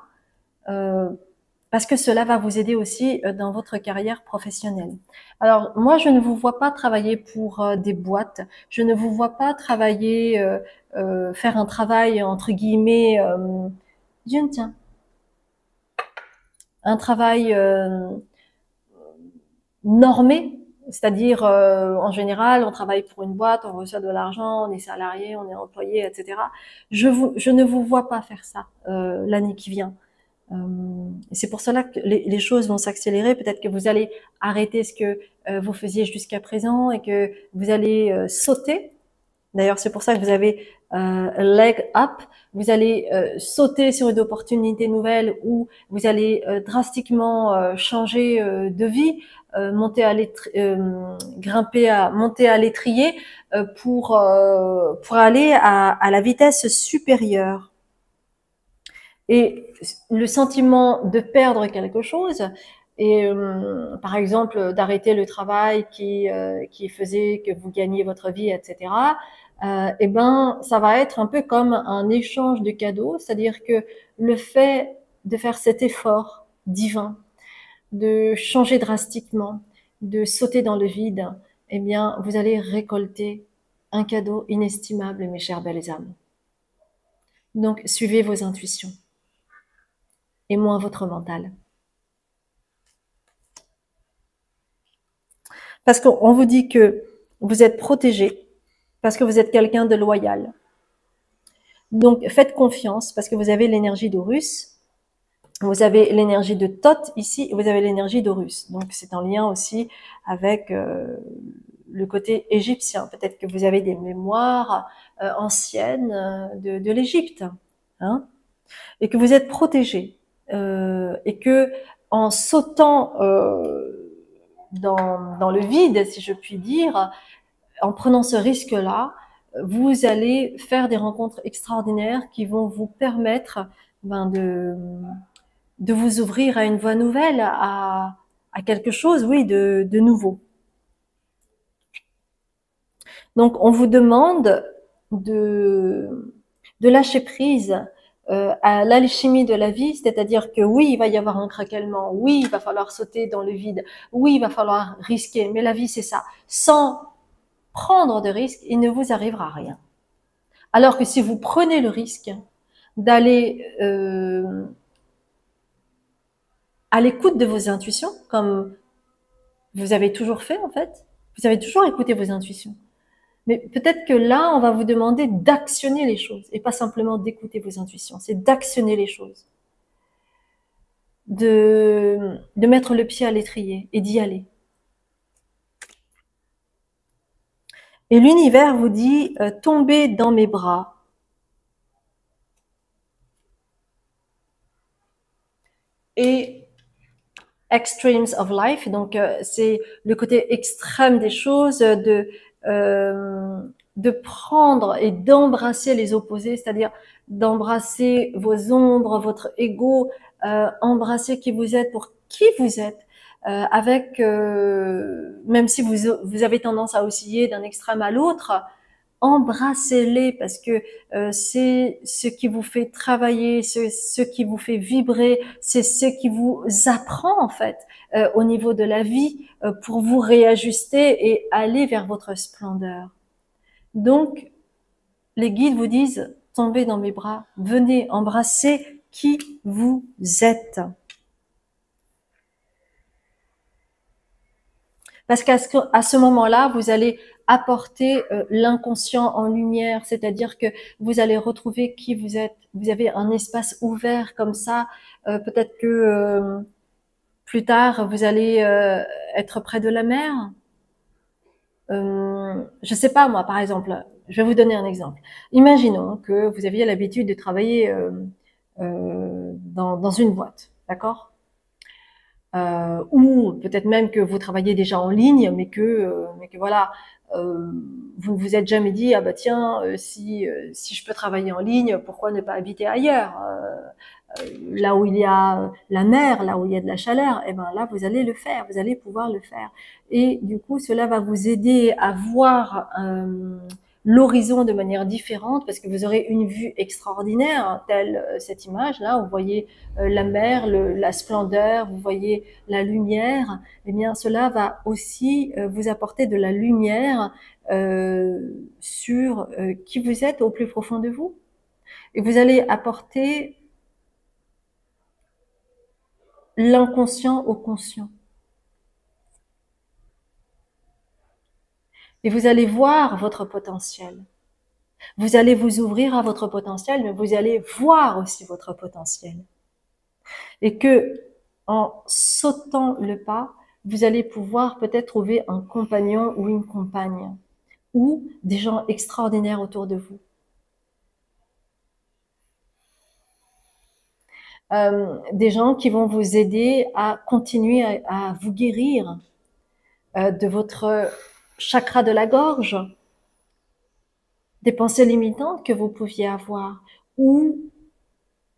euh, parce que cela va vous aider aussi dans votre carrière professionnelle. Alors moi, je ne vous vois pas travailler pour des boîtes, je ne vous vois pas travailler, faire un travail entre guillemets, tiens, un travail normé, c'est-à-dire en général, on travaille pour une boîte, on reçoit de l'argent, on est salarié, on est employé, etc. Je ne vous vois pas faire ça l'année qui vient. C'est pour cela que les choses vont s'accélérer. Peut-être que vous allez arrêter ce que vous faisiez jusqu'à présent et que vous allez sauter. D'ailleurs, c'est pour ça que vous avez leg up. Vous allez sauter sur une opportunité nouvelle où vous allez drastiquement changer de vie, monter à monter à l'étrier pour aller à la vitesse supérieure. Et le sentiment de perdre quelque chose, et par exemple d'arrêter le travail qui faisait que vous gagniez votre vie, etc. Eh ben, ça va être un peu comme un échange de cadeaux, c'est-à-dire que le fait de faire cet effort divin, de changer drastiquement, de sauter dans le vide, eh bien, vous allez récolter un cadeau inestimable, mes chères belles âmes. Donc, suivez vos intuitions et moins votre mental. Parce qu'on vous dit que vous êtes protégé, parce que vous êtes quelqu'un de loyal. Donc, faites confiance, parce que vous avez l'énergie d'Horus, vous avez l'énergie de Thoth ici, et vous avez l'énergie d'Horus. Donc, c'est en lien aussi avec le côté égyptien. Peut-être que vous avez des mémoires anciennes de l'Égypte, hein, et que vous êtes protégé, et que en sautant dans le vide, si je puis dire, en prenant ce risque-là, vous allez faire des rencontres extraordinaires qui vont vous permettre de vous ouvrir à une voie nouvelle, à quelque chose, oui, de nouveau. Donc, on vous demande de lâcher prise à l'alchimie de la vie, c'est-à-dire que oui, il va y avoir un craquellement, oui, il va falloir sauter dans le vide, oui, il va falloir risquer, mais la vie, c'est ça. Sans prendre de risques, il ne vous arrivera rien. Alors que si vous prenez le risque d'aller à l'écoute de vos intuitions, comme vous avez toujours fait en fait, vous avez toujours écouté vos intuitions. Mais peut-être que là, on va vous demander d'actionner les choses et pas simplement d'écouter vos intuitions, c'est d'actionner les choses. De mettre le pied à l'étrier et d'y aller. Et l'univers vous dit tombez dans mes bras. Et extremes of life, donc c'est le côté extrême des choses, de prendre et d'embrasser les opposés, c'est-à-dire d'embrasser vos ombres, votre ego, embrasser qui vous êtes pour qui vous êtes, avec même si vous avez tendance à osciller d'un extrême à l'autre, embrassez-les parce que c'est ce qui vous fait travailler, ce qui vous fait vibrer, c'est ce qui vous apprend en fait au niveau de la vie pour vous réajuster et aller vers votre splendeur. Donc, les guides vous disent, tombez dans mes bras, venez embrasser qui vous êtes. Parce qu'à ce moment-là, vous allez apporter l'inconscient en lumière, c'est-à-dire que vous allez retrouver qui vous êtes. Vous avez un espace ouvert comme ça. Peut-être que plus tard, vous allez être près de la mer. Je sais pas moi, par exemple, je vais vous donner un exemple. Imaginons que vous aviez l'habitude de travailler dans une boîte, d'accord, ou peut-être même que vous travaillez déjà en ligne, mais que voilà, euh, vous ne vous êtes jamais dit ah bah tiens si je peux travailler en ligne, pourquoi ne pas habiter ailleurs, là où il y a la mer, là où il y a de la chaleur, et ben là vous allez le faire, vous allez pouvoir le faire. Et du coup, cela va vous aider à voir l'horizon de manière différente parce que vous aurez une vue extraordinaire, telle cette image-là, vous voyez la mer, la splendeur, vous voyez la lumière. Eh bien, cela va aussi vous apporter de la lumière sur qui vous êtes au plus profond de vous. Et vous allez apporter l'inconscient au conscient. Et vous allez voir votre potentiel. Vous allez vous ouvrir à votre potentiel, mais vous allez voir aussi votre potentiel. Et que, en sautant le pas, vous allez pouvoir peut-être trouver un compagnon ou une compagne, ou des gens extraordinaires autour de vous. Des gens qui vont vous aider à continuer à vous guérir de votre chakra de la gorge, des pensées limitantes que vous pouviez avoir, ou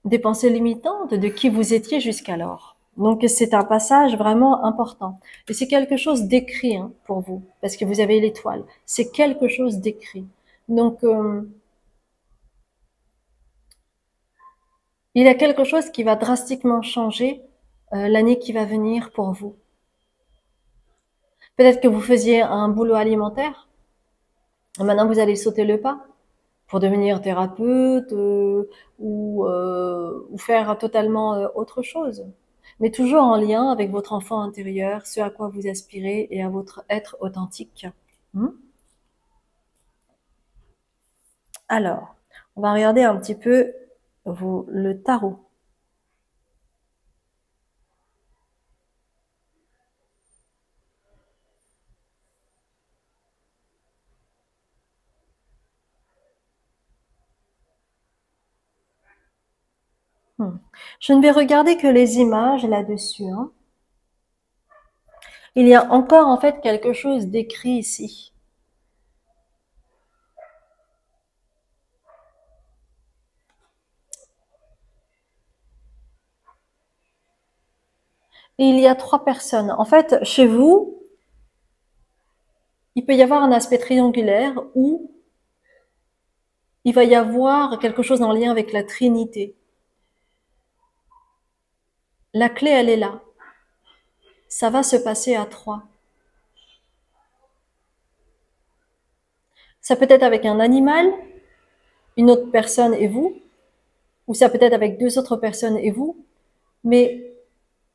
des pensées limitantes de qui vous étiez jusqu'alors. Donc c'est un passage vraiment important. Et c'est quelque chose d'écrit hein, pour vous, parce que vous avez l'étoile. C'est quelque chose d'écrit. Donc il y a quelque chose qui va drastiquement changer l'année qui va venir pour vous. Peut-être que vous faisiez un boulot alimentaire. Maintenant, vous allez sauter le pas pour devenir thérapeute ou faire totalement autre chose. Mais toujours en lien avec votre enfant intérieur, ce à quoi vous aspirez et à votre être authentique. Hmm. Alors, on va regarder un petit peu le tarot. Hmm. Je ne vais regarder que les images là-dessus. Hein. Il y a encore en fait quelque chose d'écrit ici. Et il y a 3 personnes. En fait, chez vous, il peut y avoir un aspect triangulaire où il va y avoir quelque chose en lien avec la Trinité. La clé, elle est là. Ça va se passer à 3. Ça peut être avec un animal, une autre personne et vous, ou ça peut être avec 2 autres personnes et vous, mais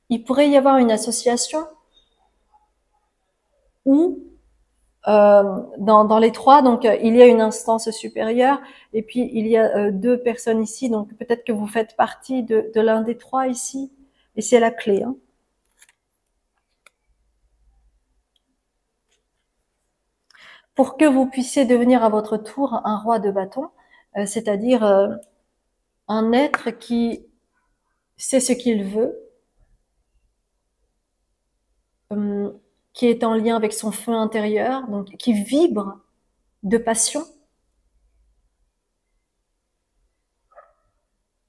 il pourrait y avoir une association où dans les 3, donc il y a une instance supérieure et puis il y a 2 personnes ici, donc peut-être que vous faites partie de l'un des 3 ici, et c'est la clé. Hein. Pour que vous puissiez devenir à votre tour un roi de bâton, c'est-à-dire un être qui sait ce qu'il veut, qui est en lien avec son feu intérieur, donc qui vibre de passion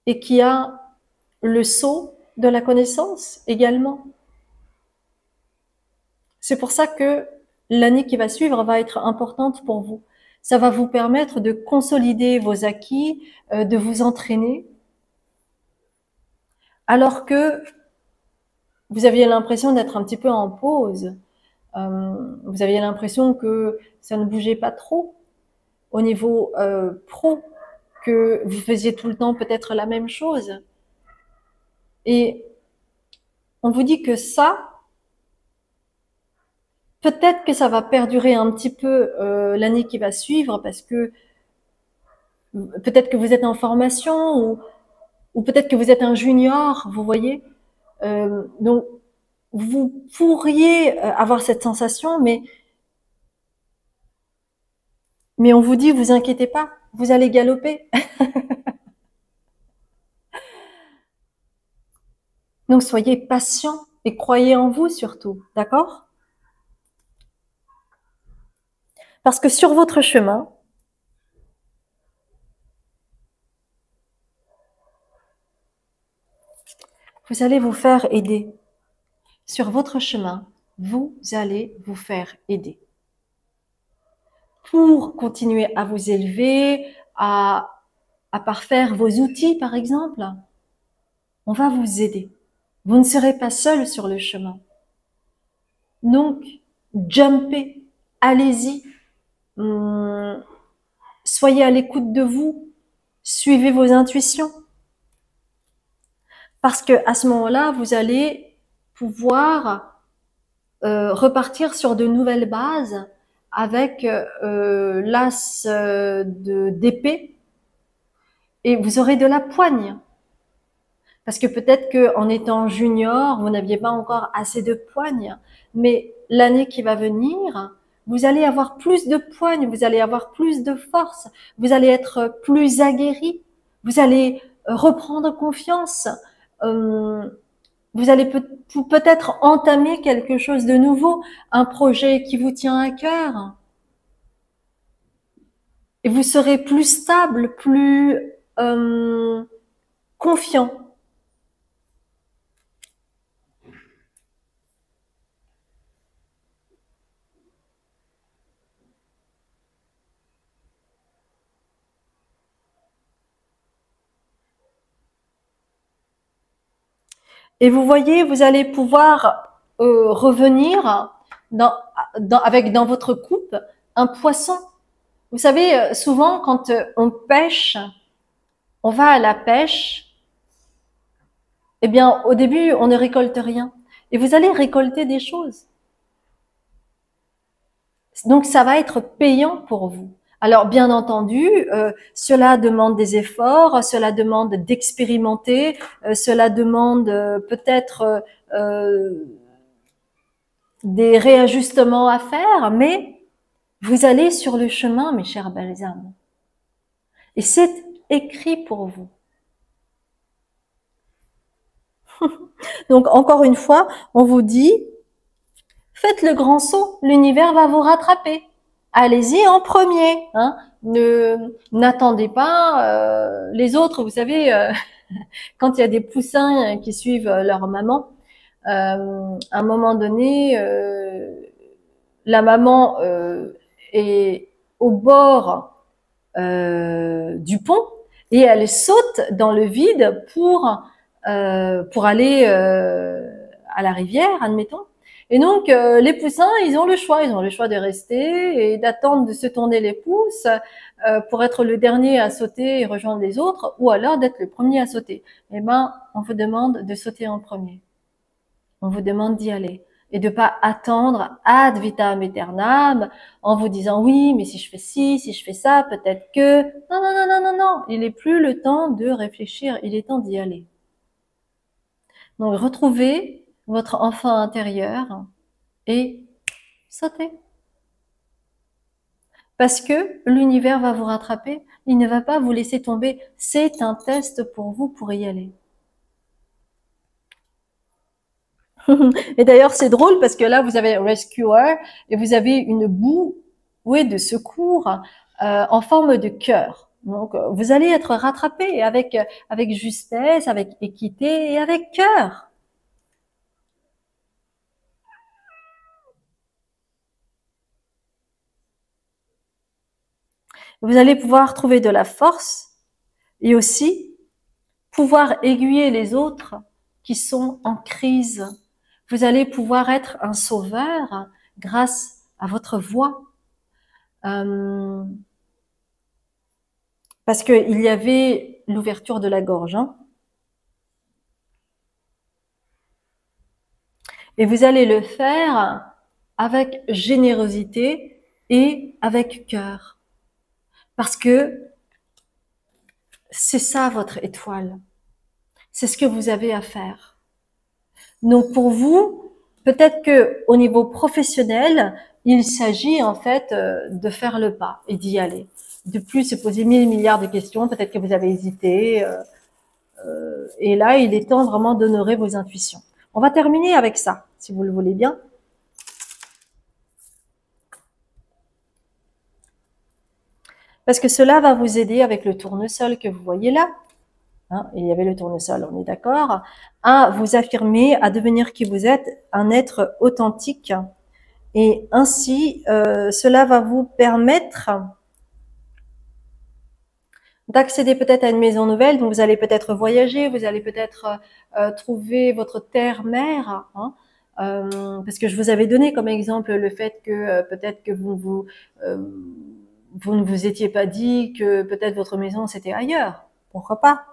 et qui a le sceau de la connaissance également. C'est pour ça que l'année qui va suivre va être importante pour vous. Ça va vous permettre de consolider vos acquis, de vous entraîner, alors que vous aviez l'impression d'être un petit peu en pause. Vous aviez l'impression que ça ne bougeait pas trop au niveau pro, que vous faisiez tout le temps peut-être la même chose. Et on vous dit que ça, peut-être que ça va perdurer un petit peu l'année qui va suivre parce que peut-être que vous êtes en formation ou peut-être que vous êtes un junior, vous voyez. Donc, vous pourriez avoir cette sensation, mais on vous dit, vous inquiétez pas, vous allez galoper. Donc, soyez patient et croyez en vous surtout, d'accord? Parce que sur votre chemin, vous allez vous faire aider. Sur votre chemin, vous allez vous faire aider. Pour continuer à vous élever, à parfaire vos outils, par exemple, on va vous aider. Vous ne serez pas seul sur le chemin. Donc, jumpez, allez-y, soyez à l'écoute de vous, suivez vos intuitions. Parce que à ce moment-là, vous allez pouvoir repartir sur de nouvelles bases avec l'as d'épée et vous aurez de la poigne. Parce que peut-être qu'en étant junior, vous n'aviez pas encore assez de poigne, mais l'année qui va venir, vous allez avoir plus de poigne, vous allez avoir plus de force, vous allez être plus aguerri, vous allez reprendre confiance, vous allez peut-être entamer quelque chose de nouveau, un projet qui vous tient à cœur, et vous serez plus stable, plus confiant. Et vous voyez, vous allez pouvoir revenir avec dans votre coupe un poisson. Vous savez, souvent quand on pêche, on va à la pêche, eh bien au début on ne récolte rien. Et vous allez récolter des choses. Donc ça va être payant pour vous. Alors bien entendu, cela demande des efforts, cela demande d'expérimenter, cela demande peut-être des réajustements à faire, mais vous allez sur le chemin, mes chers belles âmes. Et c'est écrit pour vous. Donc encore une fois, on vous dit, faites le grand saut, l'univers va vous rattraper. Allez-y en premier. Hein. N'attendez pas les autres. Vous savez, quand il y a des poussins qui suivent leur maman, à un moment donné, la maman est au bord du pont et elle saute dans le vide pour aller à la rivière, admettons. Et donc les poussins, ils ont le choix de rester et d'attendre de se tourner les pouces pour être le dernier à sauter et rejoindre les autres, ou alors d'être le premier à sauter. Eh ben, on vous demande de sauter en premier. On vous demande d'y aller et de pas attendre ad vitam aeternam en vous disant oui, mais si je fais ci, si je fais ça, peut-être que non, non, non, non, non, non. Il n'est plus le temps de réfléchir, il est temps d'y aller. Donc retrouvez votre enfant intérieur et sautez. Parce que l'univers va vous rattraper, il ne va pas vous laisser tomber. C'est un test pour vous pour y aller. Et d'ailleurs, c'est drôle parce que là, vous avez rescuer et vous avez une bouée de secours en forme de cœur. Donc, vous allez être rattrapé avec justesse, avec équité et avec cœur. Vous allez pouvoir trouver de la force et aussi pouvoir aiguiller les autres qui sont en crise. Vous allez pouvoir être un sauveur grâce à votre voix. Parce qu'il y avait l'ouverture de la gorge. Hein. Et vous allez le faire avec générosité et avec cœur. Parce que c'est ça votre étoile. C'est ce que vous avez à faire. Donc pour vous, peut-être que au niveau professionnel, il s'agit en fait de faire le pas et d'y aller. De plus se poser 1000 milliards de questions, peut-être que vous avez hésité. Et là, il est temps vraiment d'honorer vos intuitions. On va terminer avec ça, si vous le voulez bien. Parce que cela va vous aider avec le tournesol que vous voyez là. Hein, il y avait le tournesol, on est d'accord, à vous affirmer, à devenir qui vous êtes, un être authentique. Et ainsi, cela va vous permettre d'accéder peut-être à une maison nouvelle, donc vous allez peut-être voyager, vous allez peut-être trouver votre terre-mère, hein, parce que je vous avais donné comme exemple le fait que peut-être que vous ne vous étiez pas dit que peut-être votre maison c'était ailleurs, pourquoi pas.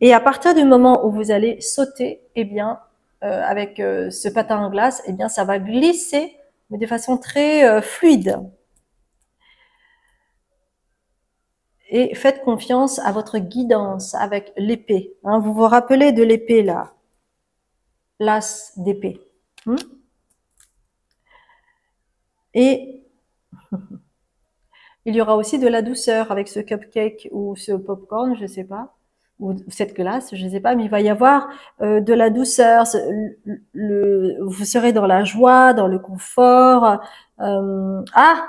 Et à partir du moment où vous allez sauter, eh bien, avec ce patin en glace, eh bien, ça va glisser, mais de façon très fluide. Et faites confiance à votre guidance avec l'épée. Hein, vous vous rappelez de l'épée là, l'as d'épée. Et il y aura aussi de la douceur avec ce cupcake ou ce popcorn, je sais pas, ou cette glace, je sais pas, mais il va y avoir de la douceur. Vous serez dans la joie, dans le confort. Ah,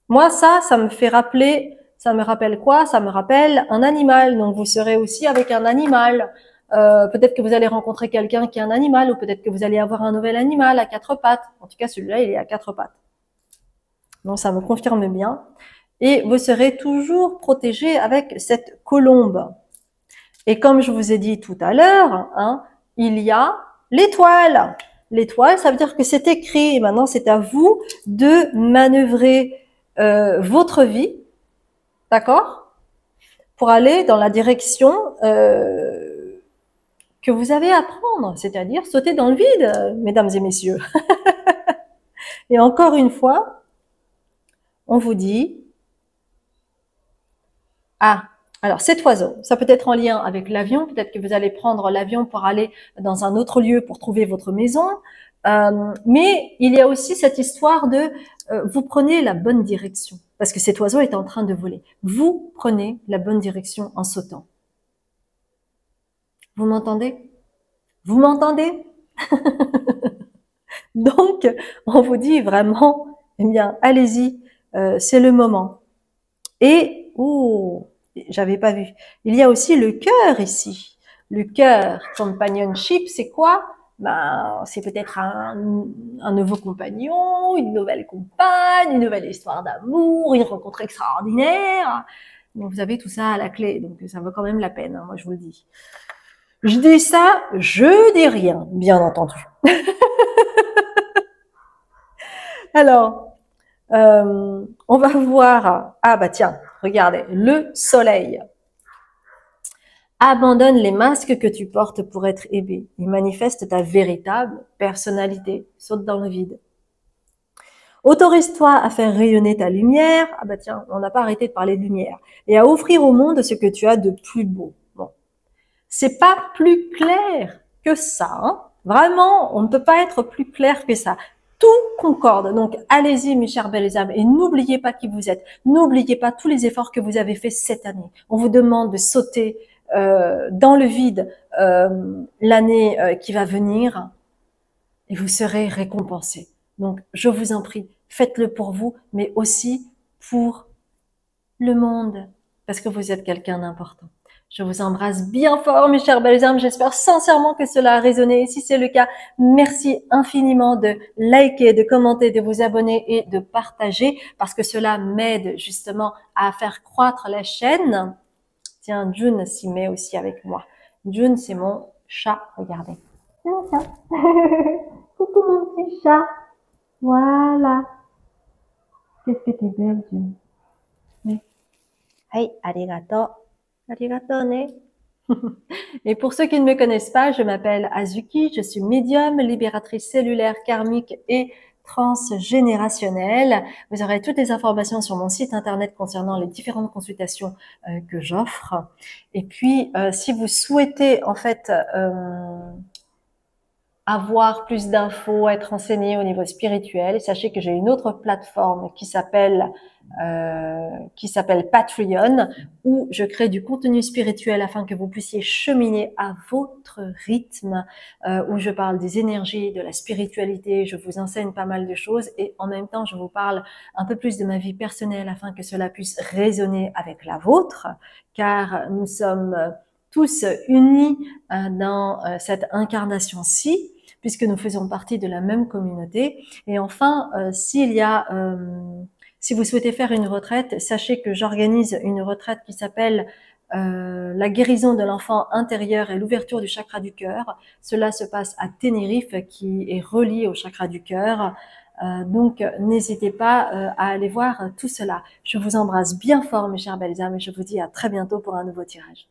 moi ça me fait rappeler, ça me rappelle quoi? Ça me rappelle un animal. Donc vous serez aussi avec un animal. Peut-être que vous allez rencontrer quelqu'un qui est un animal, ou peut-être que vous allez avoir un nouvel animal à quatre pattes. En tout cas, celui-là, il est à quatre pattes. Donc ça me confirme bien. Et vous serez toujours protégé avec cette colombe. Et comme je vous ai dit tout à l'heure, hein, il y a l'étoile. L'étoile, ça veut dire que c'est écrit. Et maintenant, c'est à vous de manœuvrer votre vie, d'accord, pour aller dans la direction que vous avez à prendre, c'est-à-dire sauter dans le vide, mesdames et messieurs. Et encore une fois, on vous dit, ah, alors cet oiseau, ça peut être en lien avec l'avion, peut-être que vous allez prendre l'avion pour aller dans un autre lieu pour trouver votre maison, mais il y a aussi cette histoire de vous prenez la bonne direction, parce que cet oiseau est en train de voler. Vous prenez la bonne direction en sautant. Vous m'entendez? Vous m'entendez? Donc, on vous dit vraiment, eh bien, allez-y, c'est le moment. Et, oh, j'avais pas vu. Il y a aussi le cœur ici. Le cœur, companionship, c'est quoi? Ben, c'est peut-être un nouveau compagnon, une nouvelle compagne, une nouvelle histoire d'amour, une rencontre extraordinaire. Donc, vous avez tout ça à la clé. Donc, ça vaut quand même la peine, hein, moi, je vous le dis. Je dis ça, je dis rien, bien entendu. Alors, on va voir, ah bah tiens, regardez, le soleil. Abandonne les masques que tu portes pour être aimé et manifeste ta véritable personnalité. Saute dans le vide. Autorise-toi à faire rayonner ta lumière. Ah bah tiens, on n'a pas arrêté de parler de lumière. Et à offrir au monde ce que tu as de plus beau. Bon, c'est pas plus clair que ça. Hein. Vraiment, on ne peut pas être plus clair que ça. Tout concorde. Donc, allez-y, mes chères belles âmes, et n'oubliez pas qui vous êtes. N'oubliez pas tous les efforts que vous avez faits cette année. On vous demande de sauter dans le vide l'année qui va venir, et vous serez récompensés. Donc, je vous en prie, faites-le pour vous, mais aussi pour le monde, parce que vous êtes quelqu'un d'important. Je vous embrasse bien fort, mes chères belles âmes. J'espère sincèrement que cela a résonné. Et si c'est le cas, merci infiniment de liker, de commenter, de vous abonner et de partager, parce que cela m'aide justement à faire croître la chaîne. Tiens, June s'y met aussi avec moi. June, c'est mon chat. Regardez. C'est mon chat. Coucou mon petit chat. Voilà. Qu'est-ce que t'es belle, June. Oui. Hey, arigato. Arigato ne. Et pour ceux qui ne me connaissent pas, je m'appelle Azuki, je suis médium, libératrice cellulaire, karmique et transgénérationnelle. Vous aurez toutes les informations sur mon site internet concernant les différentes consultations que j'offre. Et puis, si vous souhaitez en fait avoir plus d'infos, être enseigné au niveau spirituel, sachez que j'ai une autre plateforme qui s'appelle Patreon, où je crée du contenu spirituel afin que vous puissiez cheminer à votre rythme, où je parle des énergies, de la spiritualité, je vous enseigne pas mal de choses et en même temps je vous parle un peu plus de ma vie personnelle afin que cela puisse résonner avec la vôtre, car nous sommes tous unis dans cette incarnation-ci, puisque nous faisons partie de la même communauté. Et enfin, si vous souhaitez faire une retraite, sachez que j'organise une retraite qui s'appelle la guérison de l'enfant intérieur et l'ouverture du chakra du cœur. Cela se passe à Tenerife, qui est relié au chakra du cœur. Donc, n'hésitez pas à aller voir tout cela. Je vous embrasse bien fort, mes chères belles âmes, et je vous dis à très bientôt pour un nouveau tirage.